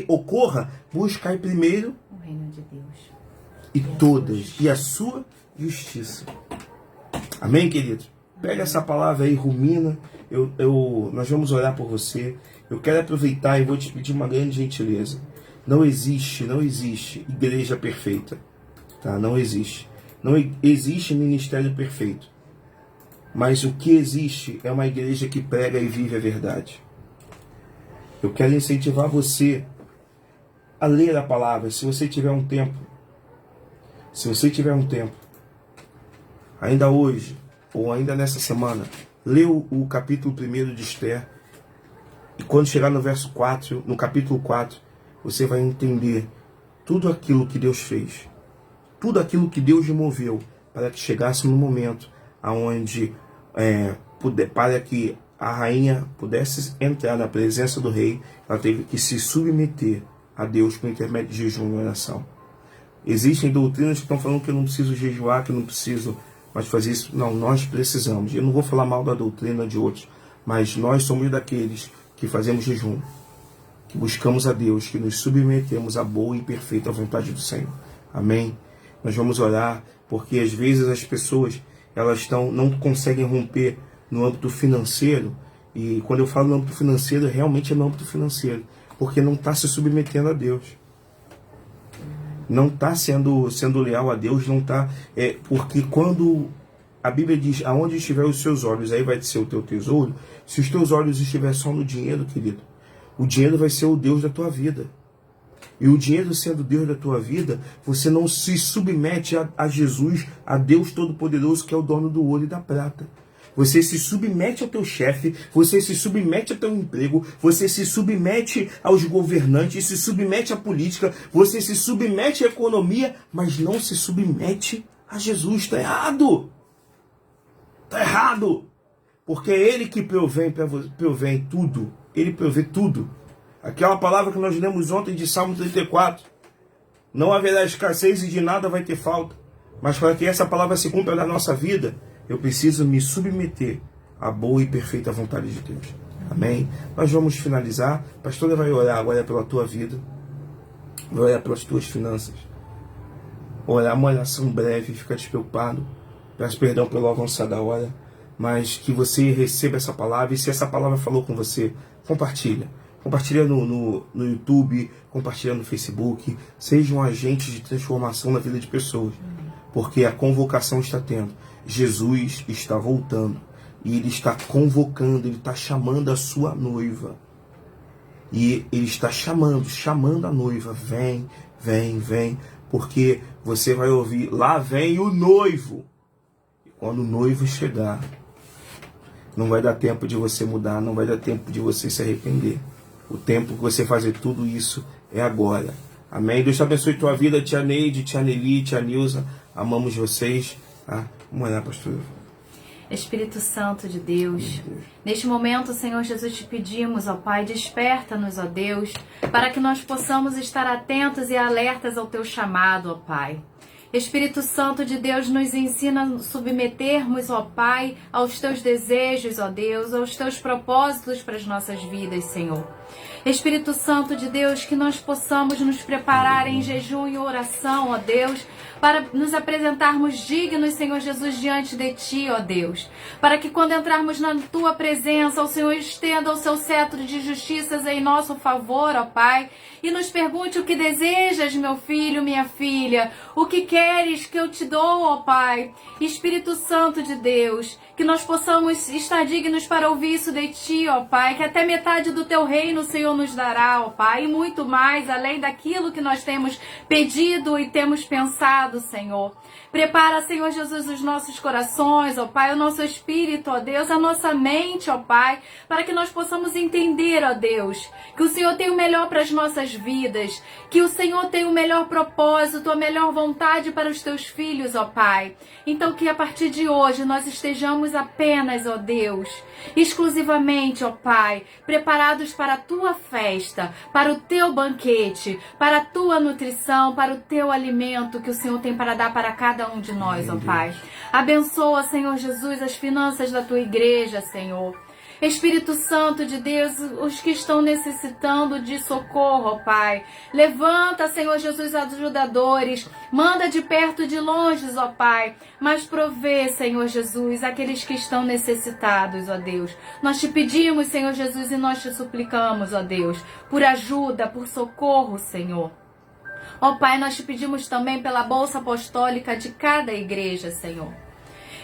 ocorra, buscai primeiro o reino de Deus. E a sua justiça. Amém, querido? Pega essa palavra aí, rumina. Nós vamos orar por você. Eu quero aproveitar e vou te pedir uma grande gentileza. Não existe igreja perfeita. Tá? Não existe. Não existe ministério perfeito. Mas o que existe é uma igreja que prega e vive a verdade. Eu quero incentivar você a ler a palavra, se você tiver um tempo. Se você tiver um tempo, ainda hoje, ou ainda nessa semana, lê o capítulo 1 de Esther. E quando chegar no verso 4, no capítulo 4, você vai entender tudo aquilo que Deus fez. Tudo aquilo que Deus moveu para que chegasse no momento onde para que a rainha pudesse entrar na presença do rei, ela teve que se submeter a Deus por intermédio de jejum e oração. Existem doutrinas que estão falando que eu não preciso jejuar, que eu não preciso mais fazer isso. Não, nós precisamos. Eu não vou falar mal da doutrina de outros, mas nós somos daqueles que fazemos jejum, que buscamos a Deus, que nos submetemos à boa e perfeita vontade do Senhor. Amém? Nós vamos orar, porque às vezes as pessoas não conseguem romper no âmbito financeiro. E quando eu falo no âmbito financeiro, realmente é no âmbito financeiro, porque não está se submetendo a Deus. Não está sendo leal a Deus, não está. Porque quando a Bíblia diz, aonde estiver os seus olhos, aí vai ser o teu tesouro. Se os teus olhos estiverem só no dinheiro, querido, o dinheiro vai ser o Deus da tua vida. E o dinheiro sendo o Deus da tua vida, você não se submete a Jesus, a Deus Todo-Poderoso, que é o dono do ouro e da prata. Você se submete ao teu chefe, você se submete ao teu emprego, você se submete aos governantes, se submete à política, você se submete à economia, mas não se submete a Jesus. Está errado. Está errado. Porque é Ele que provém tudo. Ele provê tudo. Aquela palavra que nós lemos ontem de Salmo 34. Não haverá escassez e de nada vai ter falta. Mas para que essa palavra se cumpra na nossa vida, eu preciso me submeter à boa e perfeita vontade de Deus. Amém? Nós vamos finalizar. A pastora vai orar agora pela tua vida. Vai orar pelas tuas finanças. Orar uma oração breve, fica despreocupado. Peço perdão pelo avançar da hora. Mas que você receba essa palavra. E se essa palavra falou com você, compartilha. Compartilha no YouTube, compartilha no Facebook. Seja um agente de transformação na vida de pessoas. Porque a convocação está tendo. Jesus está voltando. E Ele está convocando, Ele está chamando a sua noiva. E Ele está chamando a noiva. Vem, vem, vem. Porque você vai ouvir, lá vem o noivo. E quando o noivo chegar, não vai dar tempo de você mudar, não vai dar tempo de você se arrepender. O tempo que você fazer tudo isso é agora. Amém? Deus te abençoe tua vida, tia Neide, tia Nelly, tia Nilza. Amamos vocês. Tá? Vamos orar, pastor. Espírito Santo de Deus, neste momento, Senhor Jesus, te pedimos, ó Pai, desperta-nos, ó Deus, para que nós possamos estar atentos e alertas ao teu chamado, ó Pai. Espírito Santo de Deus, nos ensina a submetermos, ó Pai, aos teus desejos, ó Deus, aos teus propósitos para as nossas vidas, Senhor. Espírito Santo de Deus, que nós possamos nos preparar em jejum e oração, ó Deus, para nos apresentarmos dignos, Senhor Jesus, diante de Ti, ó Deus. Para que quando entrarmos na Tua presença, o Senhor estenda o Seu cetro de justiças em nosso favor, ó Pai, e nos pergunte o que desejas, meu filho, minha filha, o que queres que eu te dou, ó Pai. Espírito Santo de Deus, que nós possamos estar dignos para ouvir isso de Ti, ó Pai, que até metade do Teu reino o Senhor nos dará, ó Pai, e muito mais, além daquilo que nós temos pedido e temos pensado, Senhor. Prepara, Senhor Jesus, os nossos corações, ó Pai, o nosso espírito, ó Deus, a nossa mente, ó Pai, para que nós possamos entender, ó Deus, que o Senhor tem o melhor para as nossas vidas, que o Senhor tem o melhor propósito, a melhor vontade para os teus filhos, ó Pai. Então que a partir de hoje nós estejamos apenas, ó Deus, exclusivamente, ó Pai, preparados para a tua festa, para o teu banquete, para a tua nutrição, para o teu alimento que o Senhor tem para dar para cada um de nós, ó Pai. Abençoa, Senhor Jesus, as finanças da tua igreja, Senhor. Espírito Santo de Deus, os que estão necessitando de socorro, ó Pai. Levanta, Senhor Jesus, ajudadores. Manda de perto e de longe, ó Pai. Mas provê, Senhor Jesus, aqueles que estão necessitados, ó Deus. Nós te pedimos, Senhor Jesus, e nós te suplicamos, ó Deus, por ajuda, por socorro, Senhor. Ó Pai, nós te pedimos também pela bolsa apostólica de cada igreja, Senhor.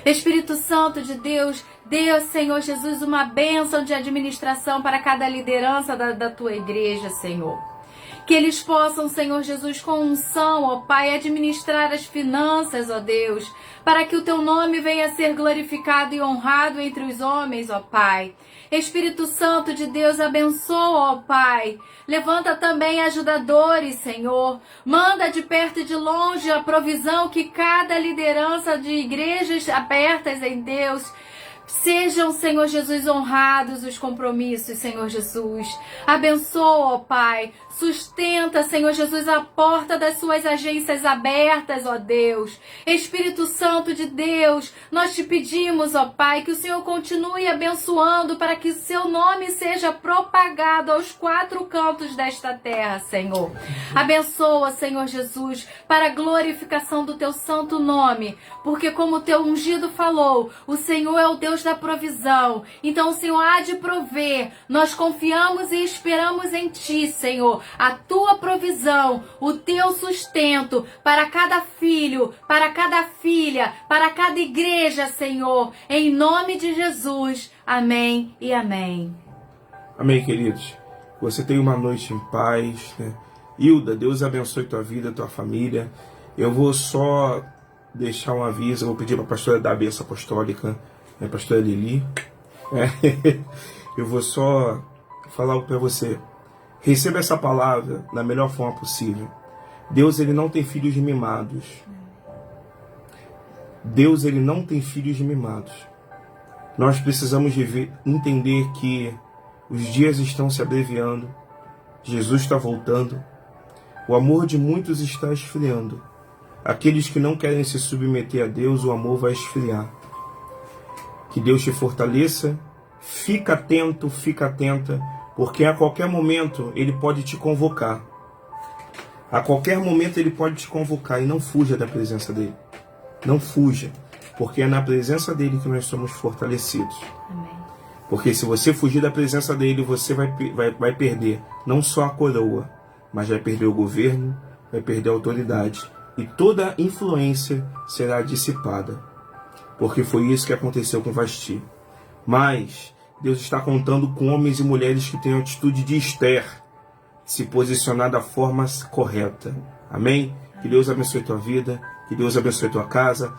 Espírito Santo de Deus, dê, Senhor Jesus, uma bênção de administração para cada liderança da tua igreja, Senhor. Que eles possam, Senhor Jesus, com unção, ó Pai, administrar as finanças, ó Deus, para que o teu nome venha a ser glorificado e honrado entre os homens, ó Pai. Espírito Santo de Deus, abençoa, ó Pai. Levanta também ajudadores, Senhor. Manda de perto e de longe a provisão que cada liderança de igrejas abertas em Deus sejam, Senhor Jesus, honrados os compromissos, Senhor Jesus. Abençoa, ó Pai. Sustenta, Senhor Jesus, a porta das suas agências abertas, ó Deus. Espírito Santo de Deus, nós te pedimos, ó Pai, que o Senhor continue abençoando para que o seu nome seja propagado aos quatro cantos desta terra, Senhor. Abençoa, Senhor Jesus, para a glorificação do teu santo nome, porque como o teu ungido falou, o Senhor é o Deus da provisão. Então o Senhor há de prover. Nós confiamos e esperamos em Ti, Senhor, a Tua provisão, o Teu sustento para cada filho, para cada filha, para cada igreja, Senhor, em nome de Jesus. Amém e amém. Amém, queridos. Você tenha uma noite em paz, né? Hilda, Deus abençoe tua vida, tua família. Eu vou só deixar um aviso, eu vou pedir para a pastora dar a bênção apostólica, a pastora Lili. Eu vou só falar algo para você. Receba essa palavra da melhor forma possível. Deus, ele não tem filhos mimados. Deus, ele não tem filhos mimados. Nós precisamos entender que os dias estão se abreviando, Jesus está voltando, o amor de muitos está esfriando. Aqueles que não querem se submeter a Deus, o amor vai esfriar. Que Deus te fortaleça, fica atento, fica atenta, porque a qualquer momento Ele pode te convocar. A qualquer momento Ele pode te convocar e não fuja da presença dEle. Não fuja, porque é na presença dEle que nós somos fortalecidos. Amém. Porque se você fugir da presença dEle, você vai perder não só a coroa, mas vai perder o governo, vai perder a autoridade. E toda influência será dissipada. Porque foi isso que aconteceu com Vasti. Mas Deus está contando com homens e mulheres que têm a atitude de Esther, se posicionar da forma correta. Amém? Que Deus abençoe tua vida, que Deus abençoe tua casa.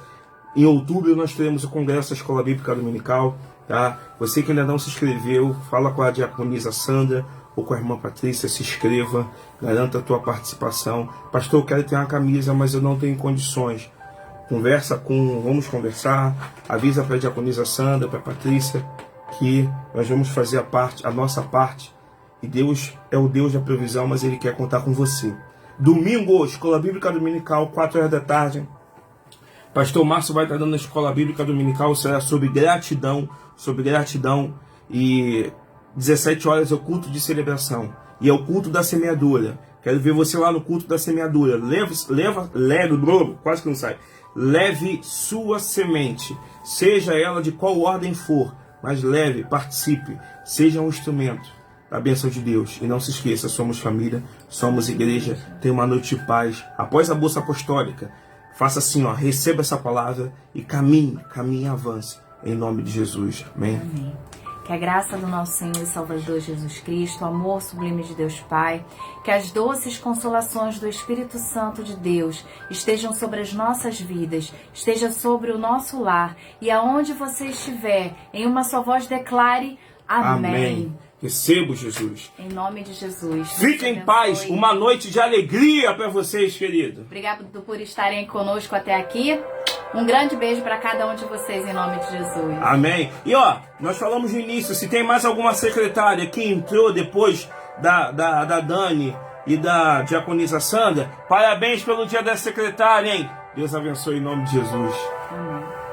Em outubro nós teremos o Congresso da Escola Bíblica Dominical. Tá? Você que ainda não se inscreveu, fala com a diaconisa Sandra ou com a irmã Patrícia, se inscreva, garanta a tua participação. Pastor, eu quero ter uma camisa, mas eu não tenho condições. Vamos conversar, avisa para a diaconisa Sandra, para a Patrícia, que nós vamos fazer a nossa parte. E Deus é o Deus da provisão, mas Ele quer contar com você. Domingo, Escola Bíblica Dominical, 4 horas da tarde. Pastor Márcio vai estar dando a Escola Bíblica Dominical, será sobre gratidão, e 17 horas é o culto de celebração, e é o culto da semeadura. Quero ver você lá no culto da semeadura. Quase que não sai. Leve sua semente, seja ela de qual ordem for, mas leve, participe, seja um instrumento da bênção de Deus. E não se esqueça, somos família, somos igreja, tenha uma noite de paz. Após a bolsa apostólica, faça assim, receba essa palavra e caminhe e avance, em nome de Jesus. Amém. Amém. Que a graça do nosso Senhor e Salvador Jesus Cristo, o amor sublime de Deus Pai, que as doces consolações do Espírito Santo de Deus estejam sobre as nossas vidas, esteja sobre o nosso lar, e aonde você estiver, em uma só voz declare Amém. Amém. Recebo, Jesus. Em nome de Jesus. Fique em paz. Uma noite de alegria para vocês, querido. Obrigado por estarem conosco até aqui. Um grande beijo para cada um de vocês, em nome de Jesus. Amém. E nós falamos no início, se tem mais alguma secretária que entrou depois da Dani e da diaconisa Sandra, parabéns pelo dia da secretária, hein? Deus abençoe em nome de Jesus. Amém.